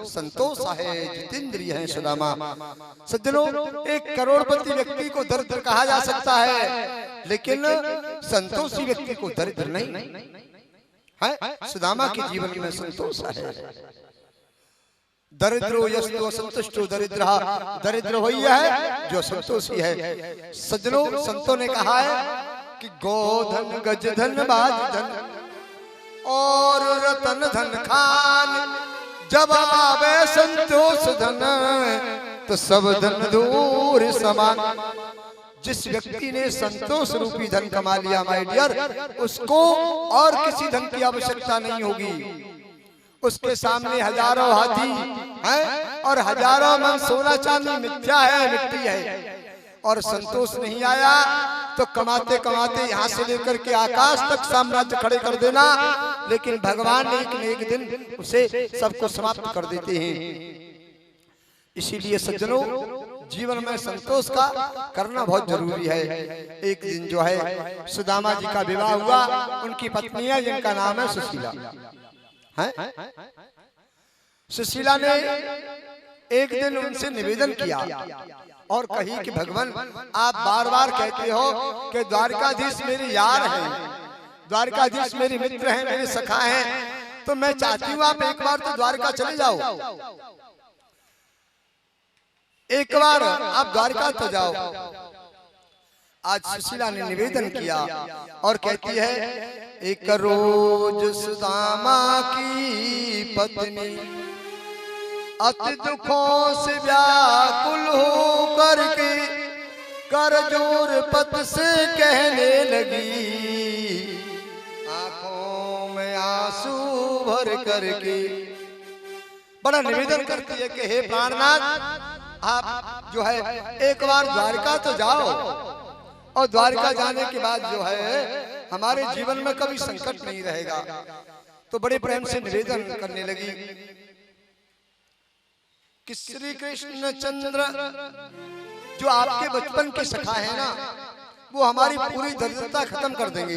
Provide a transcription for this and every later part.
संतोष है, जितेंद्रिय है सुदामा। सज्जनों, एक करोड़पति व्यक्ति को दरिद्र कहा जा सकता है, लेकिन संतोषी व्यक्ति को दरिद्र नहीं है। सुदामा के जीवन में संतोष है। दरिद्रो यस्तो संतुष्टो दरिद्र, दरिद्र वही है जो संतोषी है। सज्जनों, संतों ने कहा है कि गोधन गजधन बाजधन और रतन धन खान, जब आवे संतोष धन तो सब धन दूर समान। जिस व्यक्ति ने संतोष रूपी धन कमा लिया माय डियर, उसको और किसी धन की आवश्यकता नहीं होगी। उसके सामने हजारों हाथी हैं और हजारों मन सोना चांदी मिथ्या है, मिट्टी है। और संतोष नहीं आया तो कमाते कमाते यहाँ से लेकर के आकाश तक साम्राज्य खड़े कर देना, लेकिन भगवान एक न एक दिन उसे सबको समाप्त कर देते हैं। इसीलिए सज्जनों, जीवन में संतोष का करना बहुत जरूरी है। एक दिन जो है सुदामा जी का विवाह हुआ। उनकी पत्नी है जिनका नाम है सुशीला। सुशीला ने एक दिन उनसे निवेदन किया और कही कि भगवान, आप बार बार कहते हो कि द्वारकाधीश मेरे यार हैं, द्वारकाधीश मेरे मित्र हैं, मेरे सखा हैं, तो मैं चाहती हूँ आप एक बार तो द्वारका चले जाओ, एक बार आप द्वारका तो जाओ। आज सुशीला ने निवेदन किया और कहती है, एक रोज सुदामा की पत्नी अति दुखों से व्याकुल हो करके कर जोर पत से कहने लगी, आंखों में आंसू भर करके बड़ा निवेदन करती है कि हे प्राणनाथ, आप जो है एक बार द्वारका तो जाओ, और द्वारका जाने के बाद जो है हमारे जीवन में कभी संकट नहीं रहेगा। तो बड़े प्रेम से निवेदन करने लगी कि श्री कृष्ण चंद्र जो आपके बचपन के सखा है ना, वो हमारी पूरी दरिद्रता खत्म कर देंगे।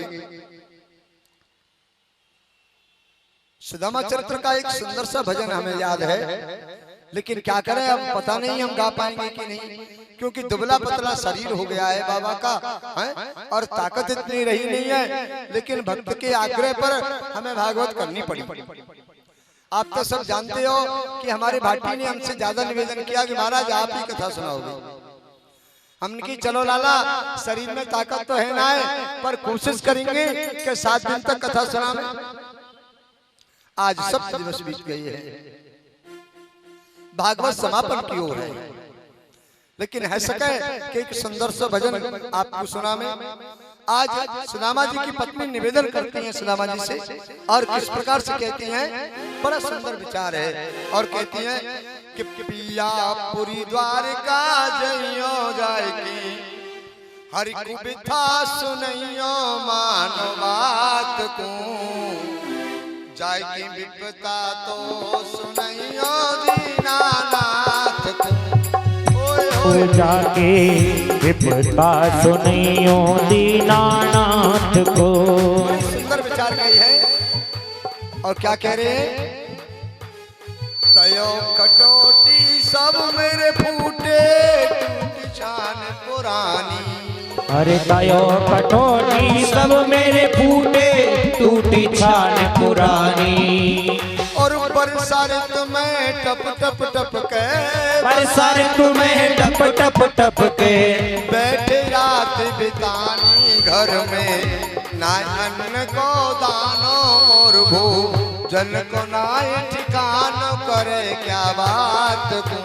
सुदामा चरित्र का एक सुंदर सा भजन हमें याद है, लेकिन क्या करें, अब पता नहीं हम गा पाएंगे कि नहीं, क्योंकि दुबला पतला शरीर हो गया है बाबा का है, और ताकत इतनी रही नहीं है। लेकिन भक्त के आग्रह पर हमें भागवत करनी पड़ी। आप तो सब जानते हो कि हमारे भाटी ने हमसे ज्यादा निवेदन किया कि महाराज आप ही कथा सुनाओगे। हमने की चलो लाला, शरीर में ताकत तो है ना है, पर कोशिश करेंगे कि 7 दिन तक कथा सुनाएं। आज सब दिवस बीत गए हैं, भागवत समापन की ओर है, लेकिन है सके कि एक सुंदर सा भजन आपको सुना में। आज सुदामा जी की पत्नी निवेदन करती हैं सुदामा जी से, और किस प्रकार से कहती हैं, बड़ा सुंदर विचार है। और कहती हैं कि पिया पुरी द्वारका जइयो जाए की, हरि को बिथा सुनइयो मानो बात को, जाय की विपता तो सुनइयो दीनानाथ को, जाके विपता सुनियो दीनानाथ को। सुंदर विचार कही है। और क्या कह रहे हैं, तयो कटोटी सब मेरे फूटे, टूटी छान पुरानी। अरे तयो कटोटी सब मेरे फूटे, टूटी छान पुरानी। और बरसात तुम्हें टप टप टप के, बरसात तुम्हें टप टप टप के, बैठे रात बितानी घर में, ना अन्न को दानो और भोजन को ना ठिकानो, करे क्या बात को,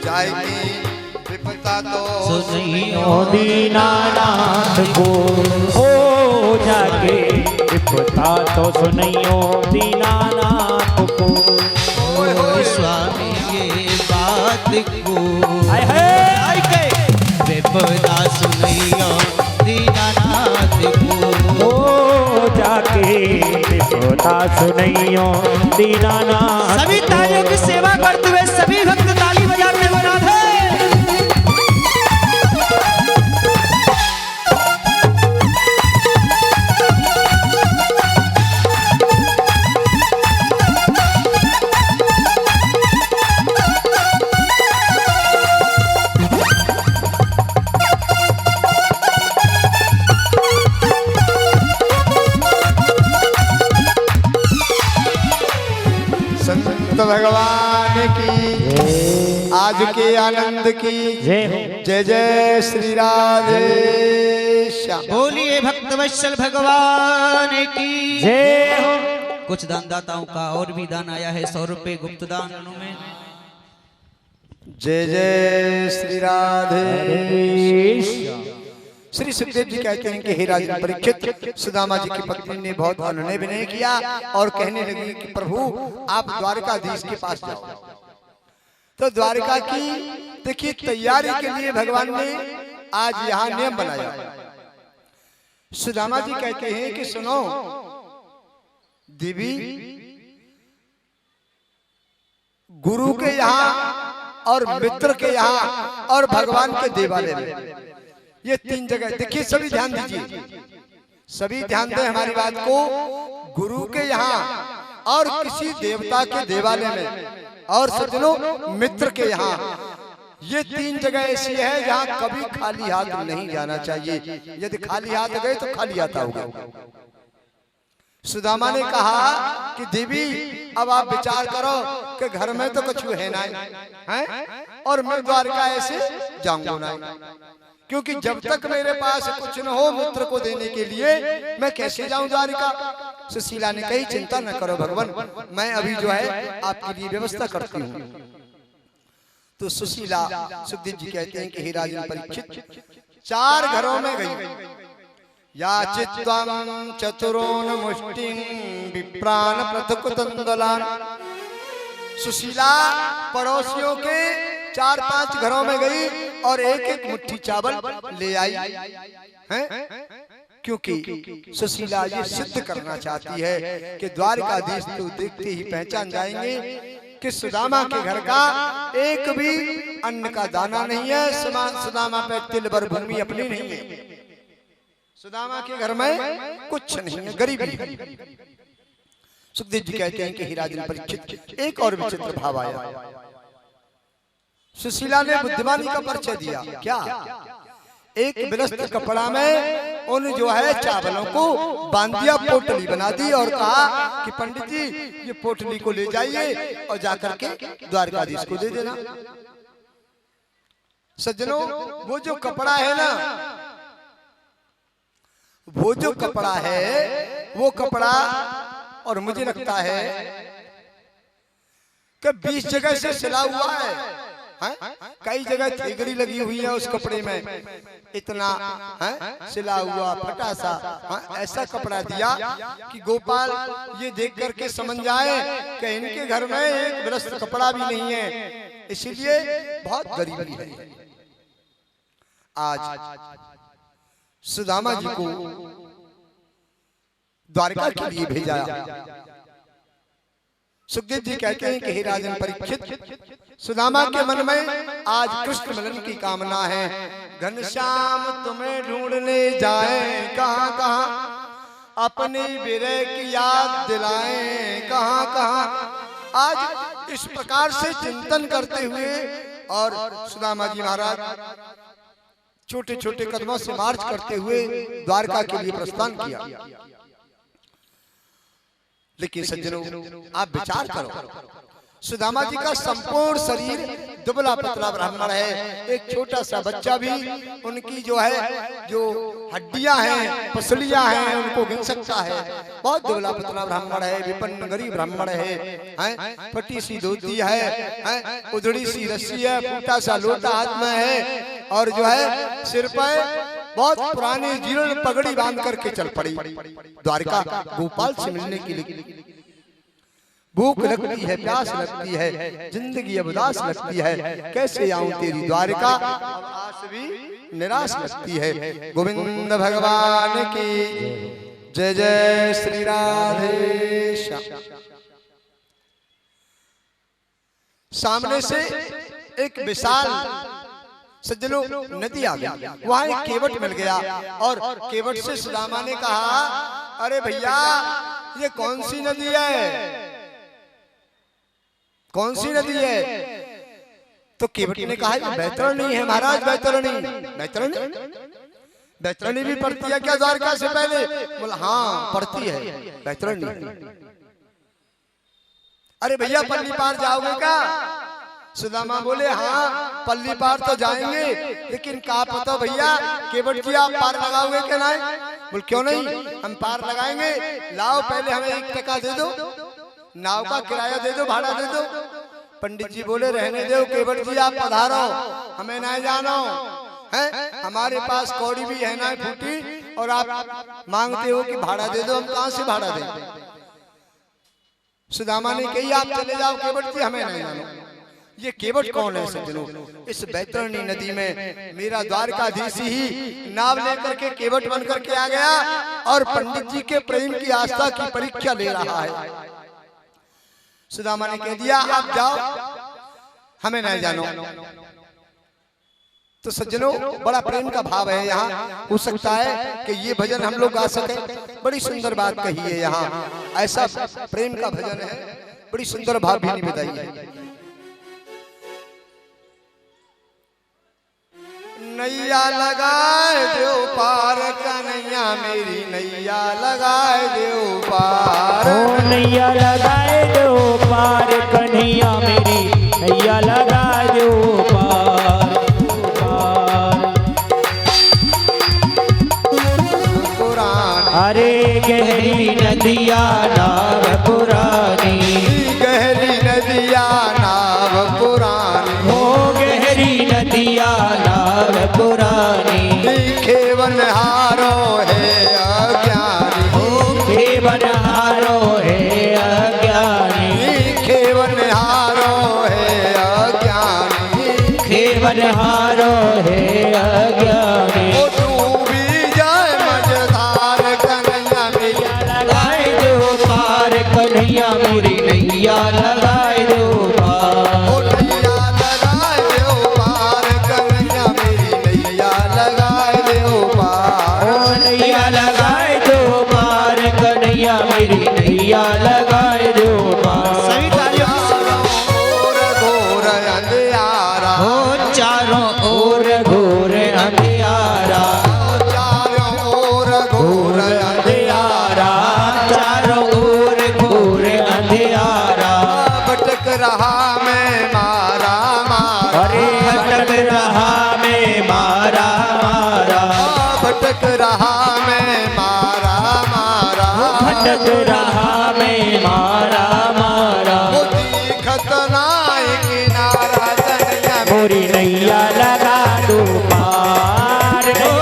जाएगी विपता तो सुनियो दीनानाथ को। हो जाके विपता तो सुनियो दीनानाथ को। स्वामी ये बात को, विपदा सुनियो दीनानाथ को। हो जाके विपदा सुनियो दीनानाथ। सभी तालियों की सेवा करते हुए सभी भक्त ताली बजाते हुए राधे। संत भगवान की, आज के आनंद की जय हो। जय जय श्री राधे श्याम। बोलिए भक्त वत्सल भगवान की जय हो। कुछ दानदाताओं का और भी दान आया है, 100 रुपए गुप्त दान में। जय जय श्री राधे। श्री सुखदेव जी कहते हैं कि हे राजन परीक्षित, सुदामा जी की पत्नी ने बहुत अनन्य विनय किया और कहने लगी कि प्रभु आप द्वारकाधीश के पास जाओ। तो द्वारका की देखिए तैयारी के लिए भगवान ने आज यहाँ नियम बनाया। सुदामा जी कहते हैं कि सुनो देवी, गुरु के यहाँ और मित्र के यहाँ और भगवान के देवालय में, ये 3 जगह देखिए। सभी ध्यान दीजिए, सभी ध्यान दें हमारी बात को। गुरु के यहाँ और किसी देवता के देवालय में और सज्जनों मित्र के यहाँ, ये 3 जगह ऐसी है जहाँ कभी खाली हाथ नहीं जाना चाहिए। यदि खाली हाथ गए तो खाली आता होगा। सुदामा ने कहा कि देवी अब आप विचार करो कि घर में तो कुछ है ना है और मैं द्वारका ऐसे जाऊंगा ना, क्योंकि जब तक मेरे पास कुछ न हो मित्र को देने के लिए मैं कैसे जाऊं द्वारिका। सुशीला ने कही चिंता न करो भगवान, मैं अभी जो है आपके लिए व्यवस्था करती हूँ। तो सुशीला सुखदेव जी कहते हैं कि हे राजन परीक्षित 4 घरों में गई। या चित्तम चतुरोन मुष्टिं विप्रान पृथुकुतंदलान। सुशीला पड़ोसियों के 4-5 घरों में गई और एक मुट्ठी चावल ले आई हैं, क्योंकि सुशीला ये सिद्ध करना चाहती है कि द्वारकाधीश तो देखते ही पहचान जाएंगे कि सुदामा के घर का एक भी अन्न का दाना नहीं है। सुदामा पे तिल भर भूमि अपनी नहीं है। सुदामा के घर में कुछ नहीं है, गरीबी है। सुखदेव जी कहते हैं कि हे राजन परीक्षित एक और विचित्र भाव आया। सुशीला ने बुद्धिमानी का परिचय दिया। क्या? एक विलस्त कपड़ा में उन जो है चावलों को बांध दिया, पोटली बना दी और कहा कि पंडित जी ये पोटली को ले जाइए और जाकर के द्वारकाधीश को दे देना। सज्जनों वो जो कपड़ा है ना, वो जो कपड़ा है वो कपड़ा, और मुझे लगता है कि 20 जगह से सिला हुआ है। कई जगह थेगड़ी लगी हुई है उस कपड़े में, इतना सिला हुआ फटा सा ऐसा कपड़ा दिया कि गोपाल ये देख करके समझ जाए कि इनके घर में एक विलस्त कपड़ा भी नहीं है, इसीलिए बहुत गरीबी है। आज सुदामा जी को द्वारका के लिए भेजा। सुखदेव जी कहते हैं कि हे राजन परीक्षित, सुदामा के मन में आज कृष्ण मिलन की कामना है। घनश्याम तुम्हें ढूंढने जाए कहां कहां, अपनी विरह की याद दिलाएं कहां कहां। आज इस प्रकार से चिंतन करते हुए और सुदामा जी महाराज छोटे छोटे कदमों से मार्च करते हुए द्वारका के लिए प्रस्थान किया। लेकिन सज्जनों आप विचार करो, सुदामा जी का संपूर्ण शरीर दुबला पतला ब्राह्मण है। एक छोटा सा बच्चा भी उनकी जो है जो हड्डियां हैं पसलियां हैं उनको गिन सकता है। बहुत दुबला पतला ब्राह्मण है, विपन्न गरीब ब्राह्मण है, फटी सी धोती है, उधड़ी सी रस्सी है, फूटा सा लोटा हाथ में है और जो है सिर पर बहुत पुरानी जीर्ण पगड़ी बांध करके चल पड़ी द्वारका गोपाल से मिलने के लिए। भूख लगती है, प्यास लगती है, जिंदगी अब उदास लगती है, कैसे आऊं तेरी द्वारका, आस भी निराश लगती है। गोविंद भगवान की जय जय श्री राधे श्याम। सामने से एक विशाल सज्जनों नदी आ गई, वहां एक केवट मिल गया और केवट से सुदामा ने कहा अरे भैया ये कौन सी नदी है, कौन सी नदी है? तो केवट ने कहा ये बैतरणी है महाराज, बैतरणी। बैतरणी बैतरणी भी पड़ती है क्या द्वारका से पहले? बोला हाँ पड़ती है बैतरणी। अरे भैया पल्ली पार जाओगे क्या? सुदामा बोले हाँ पल्ली पार तो जाएंगे, लेकिन क्या पता भैया केवट जी आप पार लगाओगे क्या? नहीं। बोल क्यों नहीं, हम पार लगाएंगे। लाओ पहले हमें 1 टका दे दो, नाव का किराया दे दो, भाड़ा दे दो। पंडित जी बोले रहने दो केवट जी, आप पधारो, हमें नहीं जानो है, हमारे पास कौड़ी भी है ना फूटी, और आप मांगते हो कि भाड़ा दे दो, हम कहां से भाड़ा दें? सुदामा ने कही आप चले जाओ केवट जी, हमें नहीं जानो। ये केवट कौन है सज्जनों? इस बैतरणी नदी में मेरा द्वारकाधीश ही नाव लेकर के केवट बन करके आ गया और पंडित जी के प्रेम की आस्था की परीक्षा ले रहा है। सुदामा ने कह दिया आप जाओ, हमें नहीं जानो। तो सज्जनों बड़ा प्रेम का भाव है यहाँ। हो सकता है कि ये भजन हम लोग गा सके। बड़ी सुंदर बात कही है यहाँ, ऐसा प्रेम का भजन है, बड़ी सुंदर भाव भी नहीं बताई है। नैया लगाए दो पार कन्हैया मेरी, नैया लगाए दो पार। ओ नैया लगाए दो पार कन्हैया मेरी, नैया लगाए दो पार। अरे गहरी नदिया नाव पुरानी, गहरी नदिया नाव पुरानी, हो गहरी नदिया नाव पुरानी। खेवनहारो है अज्ञानी, हो खेवनहारो है अज्ञानी, खेवनहारो है अज्ञानी, खेवनहारो है अज्ञानी। ओ डूबी जाए मझधार कन्हैया मेरी, लगाए दो पार कन्हैया मेरी, नैया लगाए दो पार। ओ नैया लगाए दो पार कन्हैया मेरी, नैया लगाए दो पार। ओ नैया लगाए दो पार कन्हैया मेरी, नैया लगाए दो पार। सभी तालियों घोर घोर अंधियारा, हो चारों ओर घोर अंधियारा, चारों ओर घोर अंधियारा, चारों ओर घोर अंधियारा। भटक रहा मैं मारा मारा, अरे भटक रहा मैं मारा मारा, भटक रहा मैं मारा मारा, भटक रहा मैं मारा मारा। वो दिखत नाई किनारा कन्हैया मोरी नैया लगा दो पार, ओ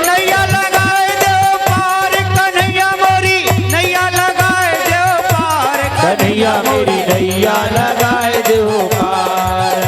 नैया लगाए दो पार कन्हैया मोरी, नैया लगाए दो पार कन्हैया मेरी, नैया लगाए दो पार।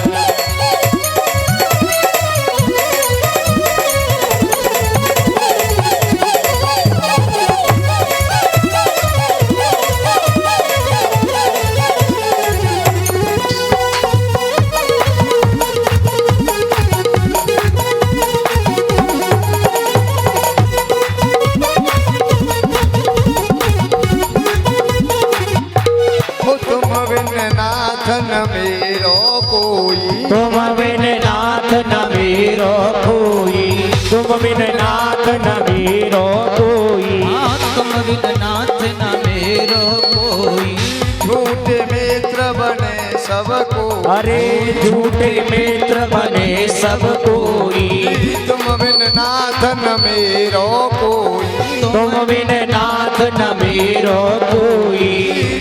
हो तुम बिन नाथ न मेरो कोई, तुम बिन नाथ न मेरो कोई, तुम बिन नाथ न मेरो कोई। हाँ तुम बिन नाथ न मेरो कोई, झूठे मित्र बने सबको, अरे झूठे मित्र बने सब कोई, तुम बिन नाथ न मेरो कोई, तुम बिन नाथ न मेरो कोई।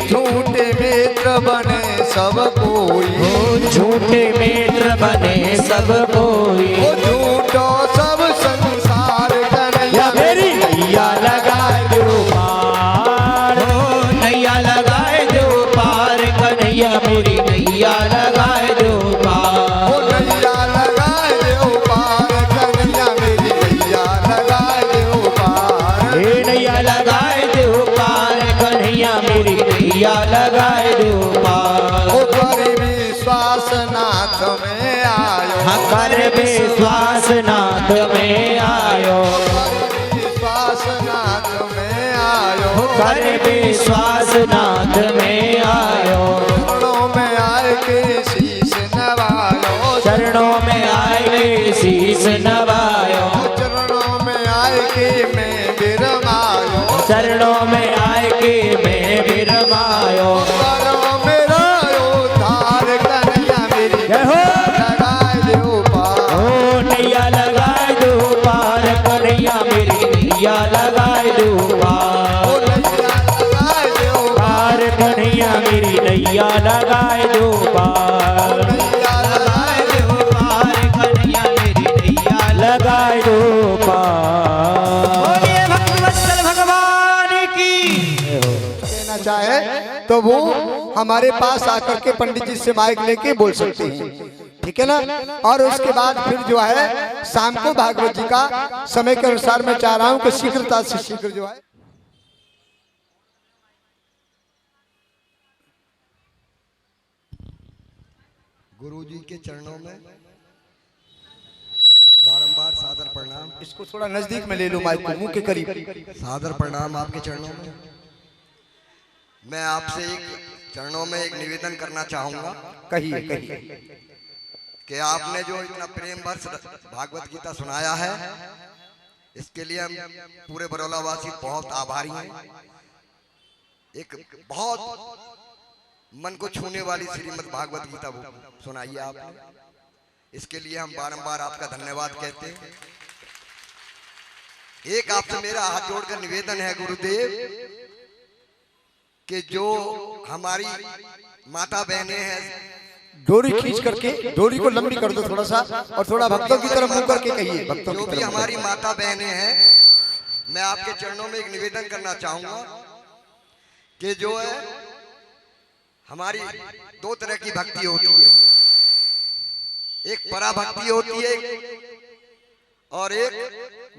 झूठे मित्र बने सब कोई, ओ झूठे मित्र बने सब कोई। वो झूठो सब संसार कन्हैया मेरी नैया लगाए दो पार, ओ नैया लगाए दो पार कन्हैया मेरी, नैया लगाए दो पार। वो नैया लगाए दो पार कन्हैया मेरी, नैया लगाए दो पार। हे नैया लगाए दो पार कन्हैया मेरी, नैया लगाए दो पार। वो कर विश्वास नाथ में आयो, हाँ कर विश्वास नाथ में आयो, कर विश्वास नाथ में आयो, कर विश्वास नाथ में आयो। चरणों में आए के शीश नवायो, चरणों में आए शीस नवायो, चरणों में आए के मैं बिरमायो, चरणों में आए के मैं बिरमायो। करो मेरा जय हो लगाए दो पार। ओ नैया लगाए दो पार कन्हैया मेरी नैया लगाए दो पार। ओ नैया लगाए दो पार कन्हैया मेरी नैया लगाए दो पार। नैया लगाए दो पार कन्हैया मेरी नैया लगाए दो पार। बोलिए भक्तवत्सल भगवान की। कहना चाहे तो वो हमारे पास आकर के पंडित जी से माइक लेके बोल सकते हैं, ठीक है ना। और उसके बाद फिर जो है शाम को भागवत जी का समय के अनुसार मैं चाह रहा हूं कि शीघ्रता से शीघ्र जो है गुरु जी के चरणों में बारंबार सादर प्रणाम। इसको थोड़ा नजदीक में ले लो माइक को, मुंह के करीब। सादर प्रणाम आपके चरणों में। मैं आपसे एक चरणों में एक निवेदन करना चाहूंगा कहिए कहिए। कि आपने जो इतना प्रेम भर भागवत गीता सुनाया है, इसके लिए हम पूरे बरौलावासी बहुत आभारी हैं। एक बहुत मन को छूने वाली श्रीमद् भागवत गीता सुनाई आपने, इसके लिए हम बारंबार आपका धन्यवाद कहते हैं। एक आपसे मेरा हाथ जोड़कर निवेदन है गुरुदेव कि जो हमारी माता बहनें हैं, डोरी खींच करके डोरी को लंबी कर दो थोड़ा सा, और थोड़ा भक्तों की तरफ मुंह करके कहिए। भक्तों जो की भी तरफ हमारी माता बहनें हैं, मैं आपके चरणों में एक निवेदन करना चाहूंगा कि जो है हमारी दो तरह की भक्ति होती है। एक पराभक्ति होती है और एक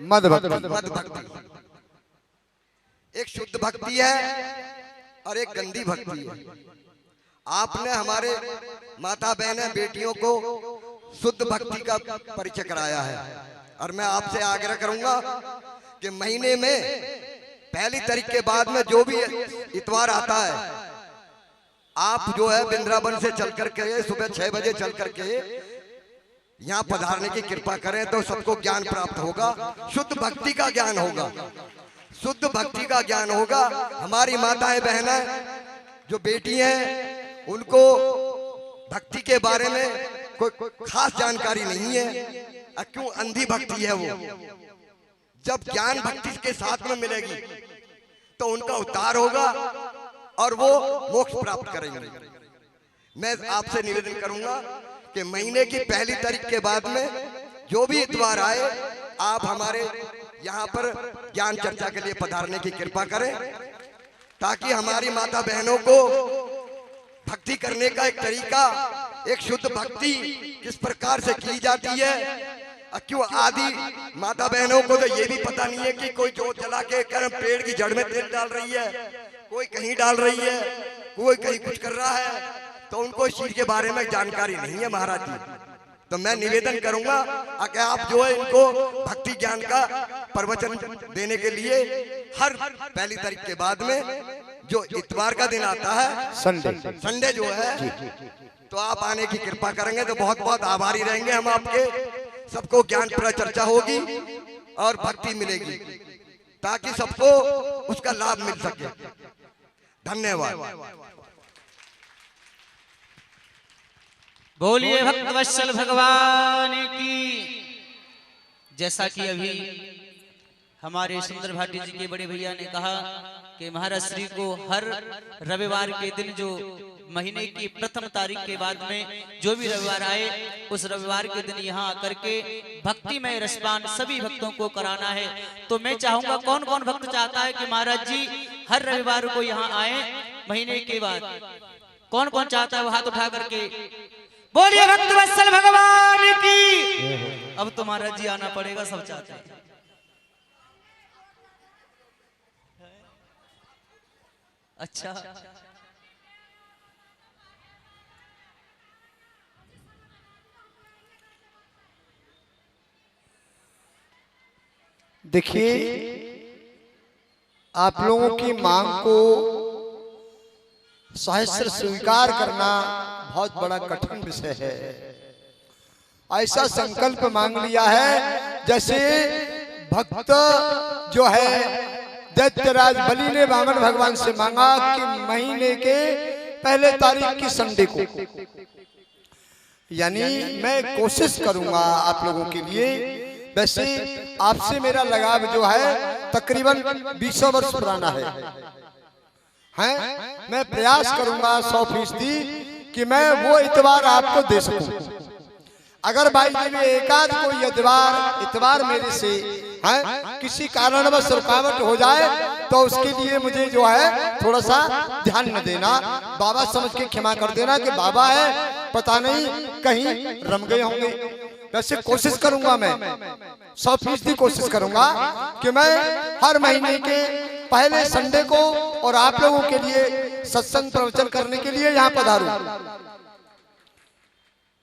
मद भक्ति। मद भक्ति। एक शुद्ध भक्ति है और एक गंदी भक्ति है। आपने हमारे माता बहनें बेटियों को शुद्ध भक्ति का परिचय कराया है, और मैं आपसे आग्रह करूंगा कि महीने में पहली तारीख के बाद में जो भी इतवार आता है, आप जो है वृंदावन से चल करके सुबह 6 बजे चल करके यहाँ पधारने की कृपा करें तो सबको ज्ञान प्राप्त होगा। शुद्ध भक्ति का ज्ञान होगा, शुद्ध भक्ति का ज्ञान होगा। हमारी माताएं बहनें जो बेटी हैं, उनको भक्ति के बारे में कोई खास जानकारी नहीं है। क्यों अंधी भक्ति है वो। जब ज्ञान भक्ति के साथ में मिलेगी तो उनका उद्धार होगा और वो मोक्ष प्राप्त करेंगे। मैं आपसे निवेदन करूंगा कि महीने की पहली तारीख के बाद में जो भी इतवार आए, आप हमारे यहाँ पर ज्ञान चर्चा के लिए पधारने की कृपा करें, ताकि हमारी माता बहनों को भक्ति करने का एक तरीका, एक शुद्ध भक्ति किस प्रकार से की जाती है। क्यों आदि माता बहनों को तो ये भी पता नहीं है कि कोई जोत जला के पेड़ की जड़ में तेल डाल रही है, कोई कहीं डाल रही है, कोई कहीं कुछ कर रहा है, तो उनको इस चीज के बारे में जानकारी नहीं है महाराज जी। तो मैं निवेदन करूंगा कि आप जो है इनको भक्ति ज्ञान का प्रवचन देने के लिए हर पहली तारीख के बाद में जो इतवार का दिन आता है, संडे जो है, तो आप आने की कृपा करेंगे तो बहुत बहुत आभारी रहेंगे हम आपके। सबको ज्ञान पर चर्चा होगी और भक्ति मिलेगी, ताकि सबको उसका लाभ मिल सके। धन्यवाद। बोलिए भक्तवत्सल भगवान की। जैसा कि अभी हमारे सुंदर भाटी जी के बड़े भैया ने कहा कि महाराज श्री को हर रविवार के दिन, जो महीने की प्रथम तारीख के बाद में जो भी रविवार आए, उस रविवार के दिन यहाँ आकर के भक्तिमय रसपान सभी भक्तों को कराना है। तो मैं चाहूंगा, कौन कौन भक्त चाहता है कि महाराज जी हर रविवार को यहाँ आए महीने के बाद? कौन कौन चाहता है वो हाथ उठा करके बोलिए भक्तवत्सल भगवान की। अब तो महाराज जी आना पड़ेगा, सब चाहते हैं। अच्छा, देखिए, आप लोगों की मांग को सहस्र स्वीकार करना बहुत बड़ा कठिन विषय है। ऐसा संकल्प मांग लिया है जैसे भक्त जो है दैत्यराज बलि ने वामन भगवान से मांगा कि महीने के पहले तारीख की संडे को यानी मैं कोशिश करूंगा आप लोगों के लिए। वैसे आपसे मेरा लगाव जो है तकरीबन 20 वर्ष पुराना है। मैं प्रयास करूंगा 100% कि मैं वो इतबार आपको दे सकूं। अगर भाई जी में एकाध कोई इतबार मेरे से है किसी कारणवश रुकावट हो जाए तो उसके लिए मुझे जो है थोड़ा सा ध्यान न देना, बाबा समझ के क्षमा कर देना कि बाबा है पता नहीं कहीं रम गए होंगे। वैसे कोशिश करूंगा, मैं 100% कोशिश करूंगा कि मैं हर महीने के पहले संडे को और आप लोगों के लिए सत्संग प्रवचन करने के लिए यहाँ पधारूं।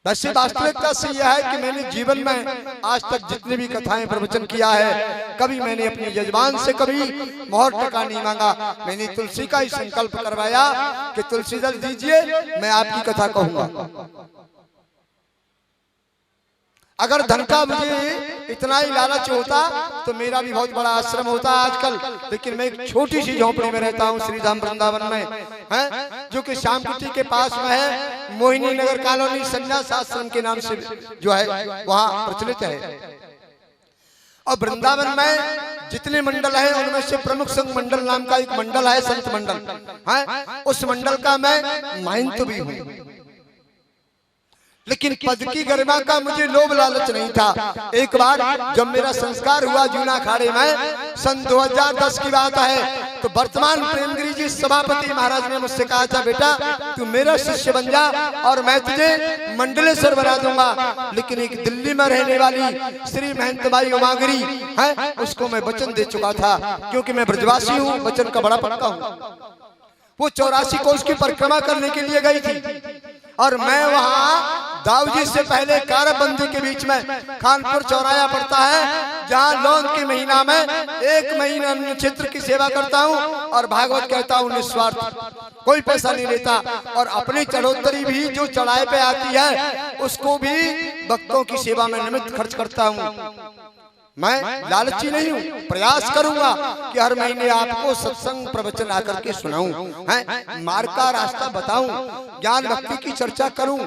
वैसे वास्तविकता से यह है कि मैंने जीवन में आज तक जितने भी कथाएं प्रवचन किया है, कभी मैंने अपने यजमान से कभी मोहर टका नहीं मांगा। मैंने तुलसी का ही संकल्प करवाया कि तुलसी दल दीजिए, मैं आपकी कथा कहूंगा। अगर धन का मुझे इतना ही लालच होता तो मेरा भी बहुत बड़ा आश्रम होता आजकल, लेकिन मैं एक छोटी सी झोंपड़ी में रहता हूँ श्रीधाम वृंदावन में, है जो कि श्यामकुटी के पास में है। मोहिनी नगर कॉलोनी संन्यास आश्रम के नाम से जो है वहाँ प्रचलित है। और वृंदावन में जितने मंडल है उनमें से प्रमुख संघ मंडल नाम का एक मंडल है, संत मंडल है। उस मंडल का मैं महंत भी हूँ, लेकिन पद की गरिमा का मुझे लोभ लालच नहीं था। एक बार जब मेरा संस्कार हुआ जूना अखाड़े में, सन 2010 की बात है, तो वर्तमान प्रेमगिरी जी सभापति महाराज ने मुझसे कहा था, बेटा तू मेरा शिष्य बन जा और मैं तुझे मंडलेश्वर बना दूंगा। लेकिन एक दिल्ली में रहने वाली श्री महंत बाई उमागिरी है, उसको मैं वचन दे चुका था, क्योंकि मैं ब्रजवासी हूँ, वचन का बड़ा पक्का हूँ। वो 84 कोस की परिक्रमा करने के लिए गई थी और मैं वहाँ दाऊजी से पहले कारबंदी के बीच में खानपुर चौराया पड़ता है, जहाँ लौन के महीना में 1 महीना नक्षत्र की सेवा करता हूँ और भागवत कहता हूँ निस्वार्थ, कोई पैसा नहीं लेता। और अपनी चढ़ोतरी भी जो चढ़ाई पे आती है उसको भी भक्तों की सेवा में निमित्त खर्च करता हूँ। मैं लालची नहीं हूँ, प्रयास करूंगा कि हर महीने आपको सत्संग प्रवचन आकर के सुनाऊं, हैं मार्ग का रास्ता बताऊं, ज्ञान भक्ति की चर्चा करूं।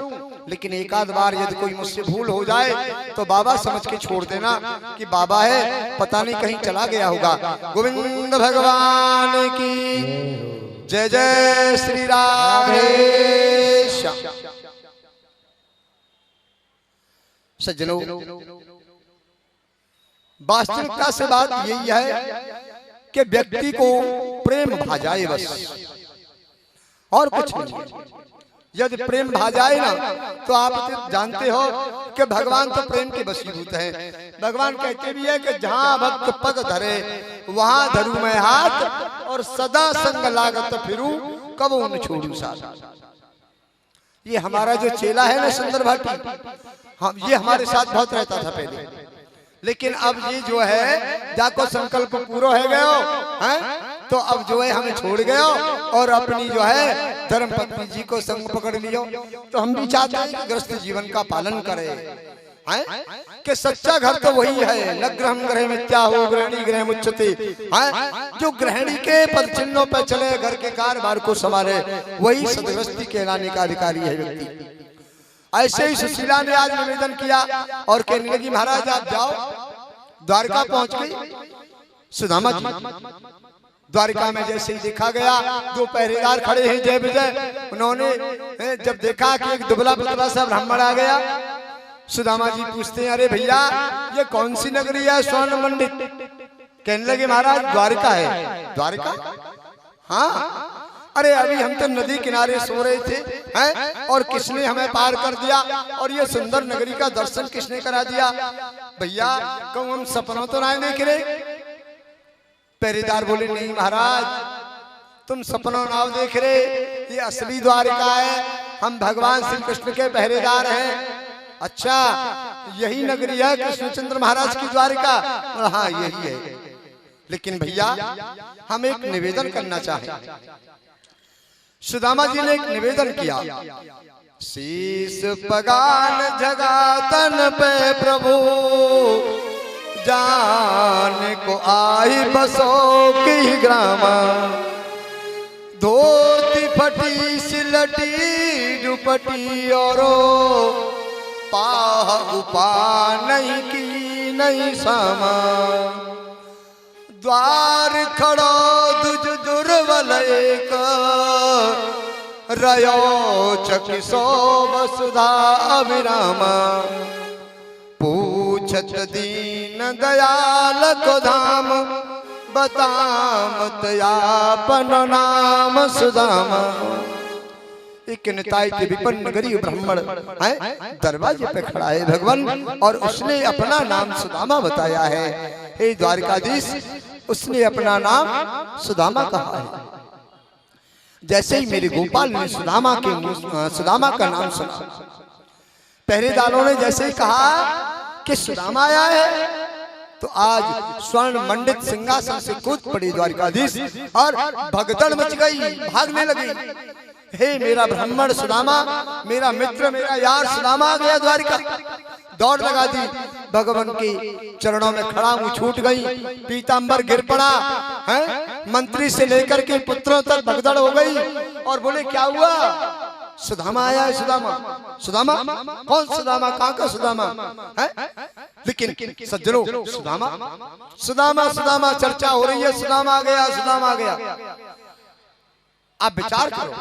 लेकिन एक आध बार यदि कोई मुझसे भूल हो जाए तो बाबा समझ के छोड़ देना कि बाबा है पता नहीं कहीं चला गया होगा। गोविंद भगवान की जय जय श्री राधे श्याम। सज्जनों, वास्तविकता से बात यही है कि व्यक्ति को प्रेम भा जाए बस, और कुछ नहीं। यदि प्रेम भा जाए ना तो आप जानते हो कि भगवान तो प्रेम के वशीभूत हैं। भगवान कहते भी है कि जहाँ भक्त पग धरे वहाँ धरू मैं हाथ, और सदा संग लागत फिरू कबो न छोड़ू साथ। ये हमारा जो चेला है ना सुंदर भाटी, हम ये हमारे साथ बहुत रहता था पहले, लेकिन अब ये जो है जाको संकल्प पूरा हो गयो है, तो अब जो है हमें छोड़ गयो और अपनी जो है धर्म पत्नी जी को संग पकड़ लियो। तो हम भी चाहते हैं कि गृहस्थ जीवन का पालन करें, हैं कि सच्चा घर तो वही है, न ग्रहम ग्रह मिथ्या हो गृहिणी ग्रह मुच्यते, हैं जो गृहिणी के पद चिन्हों पर चले, घर के कारोबार को संभाले, वही सदगृहस्थी कहलाने का अधिकारी है व्यक्ति। ऐसे ही सुशीला ने आज निवेदन किया और कहने लगी महाराज आप जाओ, द्वारका पहुंच गई सुदामा जी। द्वारका में जैसे ही देखा गया, 2 पहरेदार खड़े हैं जय विजय। उन्होंने जब देखा कि एक दुबला पतला सा ब्राह्मण आ गया, सुदामा जी पूछते हैं अरे भैया ये कौन सी नगरी है स्वर्ण मंडित? कहने लगे महाराज द्वारका है। द्वारका? हाँ। अरे अभी हम तो नदी किनारे सो रहे थे, हैं और किसने हमें पार कर दिया और ये सुंदर नगरी का दर्शन किसने करा दिया? भैया कहूँ हम सपनों तो नहीं देख रहे। पहरेदार बोले नहीं महाराज तुम सपनों ना देख रहे, ये असली द्वारका है, हम भगवान श्री कृष्ण के पहरेदार हैं। अच्छा यही नगरी है कृष्णचंद्र महाराज की द्वारका? हाँ यही है। लेकिन भैया हम एक निवेदन करना चाहें। सुदामा जी ने एक निवेदन किया, शीश पगान जगातन पे प्रभु जान को आई बसो की ग्रामा, धोती फटी सिलटी दुपटी और पाह उपा नहीं की नहीं सामा, द्वार खड़ो दुज दुर्बल एक, रयो चकिसो वसुधा अविरामा, पूछत दीन दयाल को धाम, बतामत आपन नाम सुदामा। एक निताई के विपन्न गरीब ब्राह्मण है दरवाजे पे खड़ा है भगवान, और उसने अपना नाम सुदामा बताया है। हे द्वारकाधीश, उसने अपना नाम सुदामा कहा है। जैसे ही मेरे गोपाल ने सुदामा का नाम सुना, पहरेदारों ने जैसे ही कहा कि सुदामा आया है, तो आज स्वर्ण मंडित सिंहासन से कूद पड़ी द्वारकाधीश और भगदड़ मच गई, भागने लगी। हे मेरा ब्राह्मण सुदामा, मेरा मित्र, मेरा यार सुदामा आ गया द्वारिका। दौड़ लगा दी, भगवान के चरणों में खड़ा हूं, छूट गई, पीतांबर गिर पड़ा है। मंत्री से लेकर के पुत्रों तक भगदड़ हो गई और बोले क्या हुआ? सुदामा आया है। सुदामा, सुदामा कौन सुदामा? कहाँ का सुदामा है? लेकिन सज्जनों, सुदामा सुदामा सुदामा चर्चा हो रही है, सुदामा आ गया, सुदामा आ गया। आप विचार करो,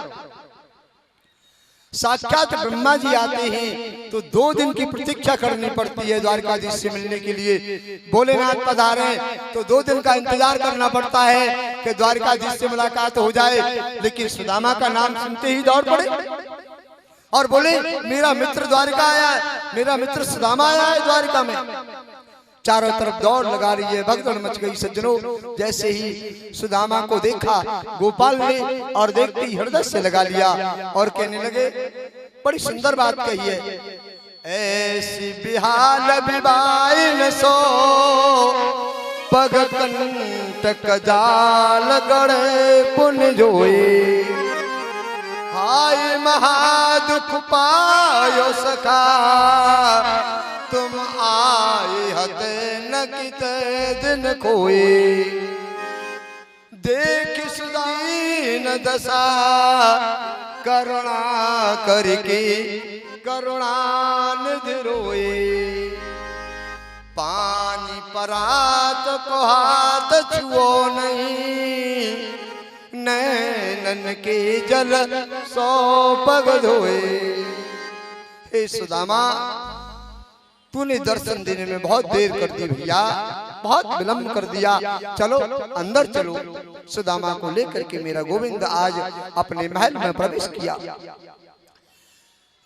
साक्षात ब्रह्मा जी आते हैं तो 2 दिन की प्रतीक्षा करनी पड़ती है द्वारकाधीश से मिलने के लिए। भोलेनाथ पधारे तो 2 दिन का इंतजार करना पड़ता है कि द्वारकाधीश से मुलाकात हो जाए। लेकिन सुदामा का नाम सुनते ही दौड़ पड़े और बोले मेरा मित्र द्वारका आया है, मेरा मित्र सुदामा आया है द्वारका में। चारों तरफ दौड़ लगा रही है, भगदड़ मच गई। सज्जनों, जैसे ही सुदामा को देखा गोपाल ने और देखते ही हृदय से लगा लिया और कहने लगे, बड़ी सुंदर बात कही है, ऐसी बिहाल बिबाइन सो पग कंटक जाल गड़े पुन जोए, हाय महादुख पायो सखा तुम आए हते न किते दिन खोए, देख सुदीन दशा करुणा करके करुणा निधि रोए, पानी परात को हाथ छुओ नहीं, नैनन के जल सौ पग धोए। हे सुदामा, तूने दर्शन देने में बहुत देर कर दी भैया, बहुत विलंब कर दिया, चलो अंदर चलो। सुदामा को लेकर के मेरा गोविंद आज अपने महल में प्रवेश किया।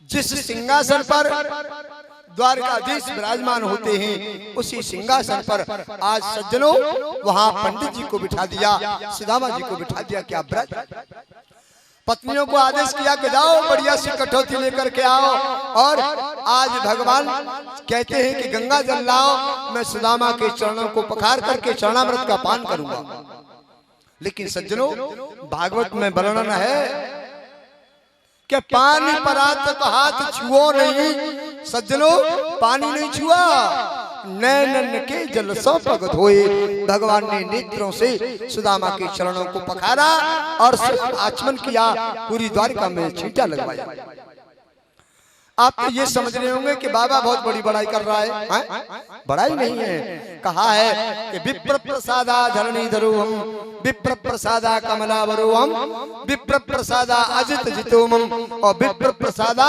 जिस सिंहासन पर द्वारकाधीश विराजमान होते हैं, उसी सिंहासन पर आज सज्जनों वहां पंडित जी को बिठा दिया, सुदामा जी को बिठा दिया। क्या व्रत! पत्नियों को आदेश किया कि जाओ बढ़िया सी कटौती लेकर के आओ, और आज भगवान कहते हैं कि गंगा जल लाओ, मैं सुदामा के चरणों को पखार करके चरणामृत का पान करूंगा। लेकिन सज्जनों, भागवत में वर्णन है कि पानी परात का हाथ छुओ नहीं। सज्जनों, पानी नहीं छुआ, नैनन के जल सौ पग धोए। भगवान ने नेत्रों से सुदामा के चरणों को पखारा और आचमन किया, पूरी द्वारिका में छींटा लगवाया। आप तो ये समझ रहे होंगे कि बाबा बहुत बड़ी बड़ाई कर रहा है, बड़ाई नहीं है। कहा है कि विप्र प्रसादा धरणीधरो हम, विप्र प्रसादा कमलावरो हम, विप्र प्रसादा अजित जितो मम, और विप्र प्रसादा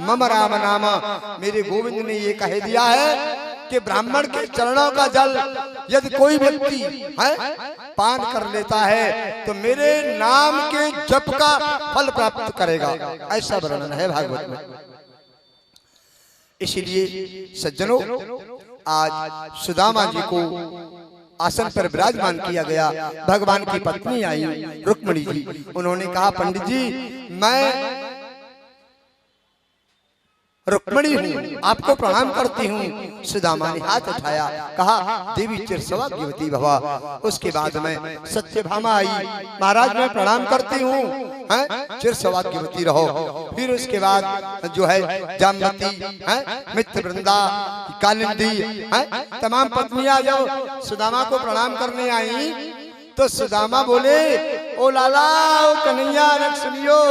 मम राम नामा। मेरे गोविंद ने ये कह दिया है कि ब्राह्मण के चरणों का जल यदि कोई व्यक्ति है पान कर लेता है तो मेरे नाम के जप का फल प्राप्त करेगा, ऐसा वर्णन है भागवत में। इसीलिए सज्जनों, आज सुदामा जी को आसन पर विराजमान किया गया। भगवान की पत्नी आई रुक्मिणी जी, उन्होंने कहा पंडित जी, मैं रुक्मिणी हूँ, आपको प्रणाम करती हूँ। सुदामा ने हाथ उठाया, कहा देवी चिरसौभाग्यवती भवा। उसके बाद में सत्यभामा आई, महाराज मैं प्रणाम करती हूँ, चिरसौभाग्यवती रहो। फिर उसके बाद जो है जामवती, मित्र वृंदा, कालिंदी, तमाम पत्नियां जब सुदामा को प्रणाम करने आई तो सुदामा बोले, ओ लाला, ओ कन्हैया, रख सुनियो,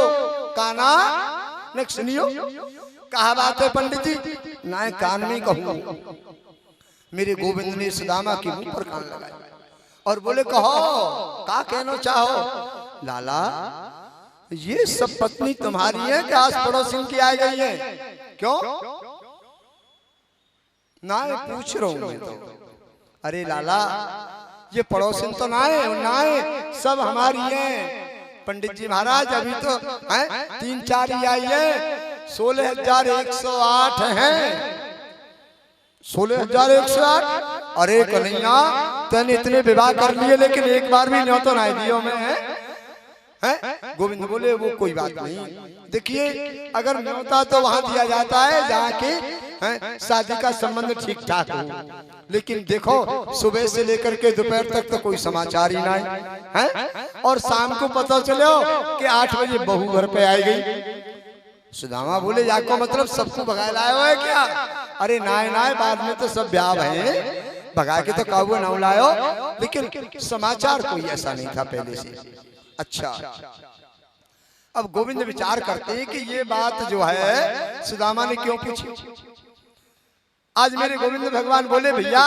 काना न सुनियो कहा बात है पंडित जी, ना कान में कहूँ। मेरे गोविंद ने सुदामा के मुंह पर कान लगाया और बोले कहो का कहना चाहो। लाला ये सब पत्नी तुम्हारी है कि आस पड़ोसी की आ गई है? क्यों ना पूछ रहा हूं मैं तो। अरे लाला ये पड़ोसी तो ना है सब हमारी है। पंडित जी महाराज अभी तो है 3-4 ही आई है, 16,108 है। 16,108? अरे कन्हैया तने इतने विवाह कर लिए लेकिन एक बार भी न्योता तो नहीं दियो मैं है? गोविंद बोले वो कोई बात नहीं। देखिए अगर न्योता तो वहां दिया जाता है जहाँ की शादी का संबंध ठीक ठाक हो, लेकिन देखो सुबह से लेकर के दोपहर तक तो कोई समाचार ही नहीं है, और शाम को पता चलो कि 8 बजे बहू घर पे आई गई। सुदामा बोले जाको मतलब सबको भगा लाए हो है क्या? अरे नाय नाय बाद में तो सब ब्याह है, भगा के तो काबू ना लायो, लेकिन समाचार कोई ऐसा नहीं था पहले से। अच्छा अब गोविंद विचार करते हैं कि ये बात जो है सुदामा ने क्यों पूछी। आज मेरे गोविंद भगवान बोले भैया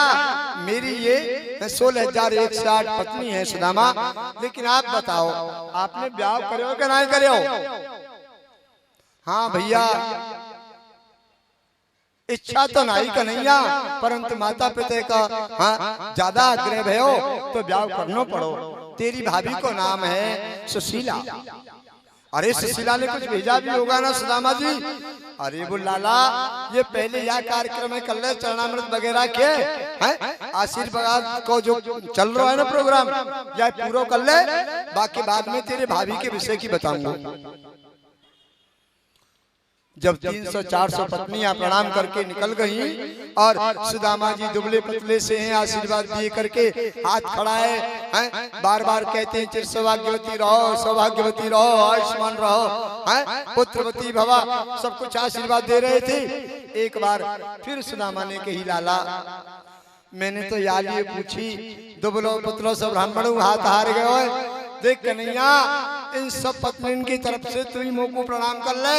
मेरी ये 16,108 पत्नी है सुदामा, लेकिन आप बताओ आपने ब्याह करे कि नहीं करे हो? हाँ भैया इच्छा तो नहीं कन्हैया, परंतु माता पिता का हाँ ज्यादा आग्रह भयो तो ब्याह करना पड़ो। तेरी भाभी को नाम है सुशीला। अरे सुशीला ने कुछ भेजा भी होगा ना सुदामा जी? अरे वो लाला ये पहले यह कार्यक्रम है कर ले, चरणामृत वगैरह के हैं आशीर्वाद को जो चल रहा है ना प्रोग्राम, यह पूरा कर ले, बाकी बाद में तेरे भाभी के विषय की बताऊंगा। जब 300-400 पत्नियां प्रणाम करके निकल गई और सुदामा जी दुबले पतले से हैं, आशीर्वाद दिए करके हाथ खड़ाए हैं, बार बार कहते हैं चिर सौभाग्यवती रहो, सौभाग्यवती रहो, आयुष्मान रहो, हैं पुत्रवती भवा, सब कुछ आशीर्वाद दे रहे थे। एक बार फिर सुदामा ने कही लाला मैंने तो याद ये पूछी दुबलो पुतलो सब ब्राह्मण हाथ हार गए, देख कन्हैया इन सब पत्नियों की तरफ से तू ही मुंह को प्रणाम कर ले,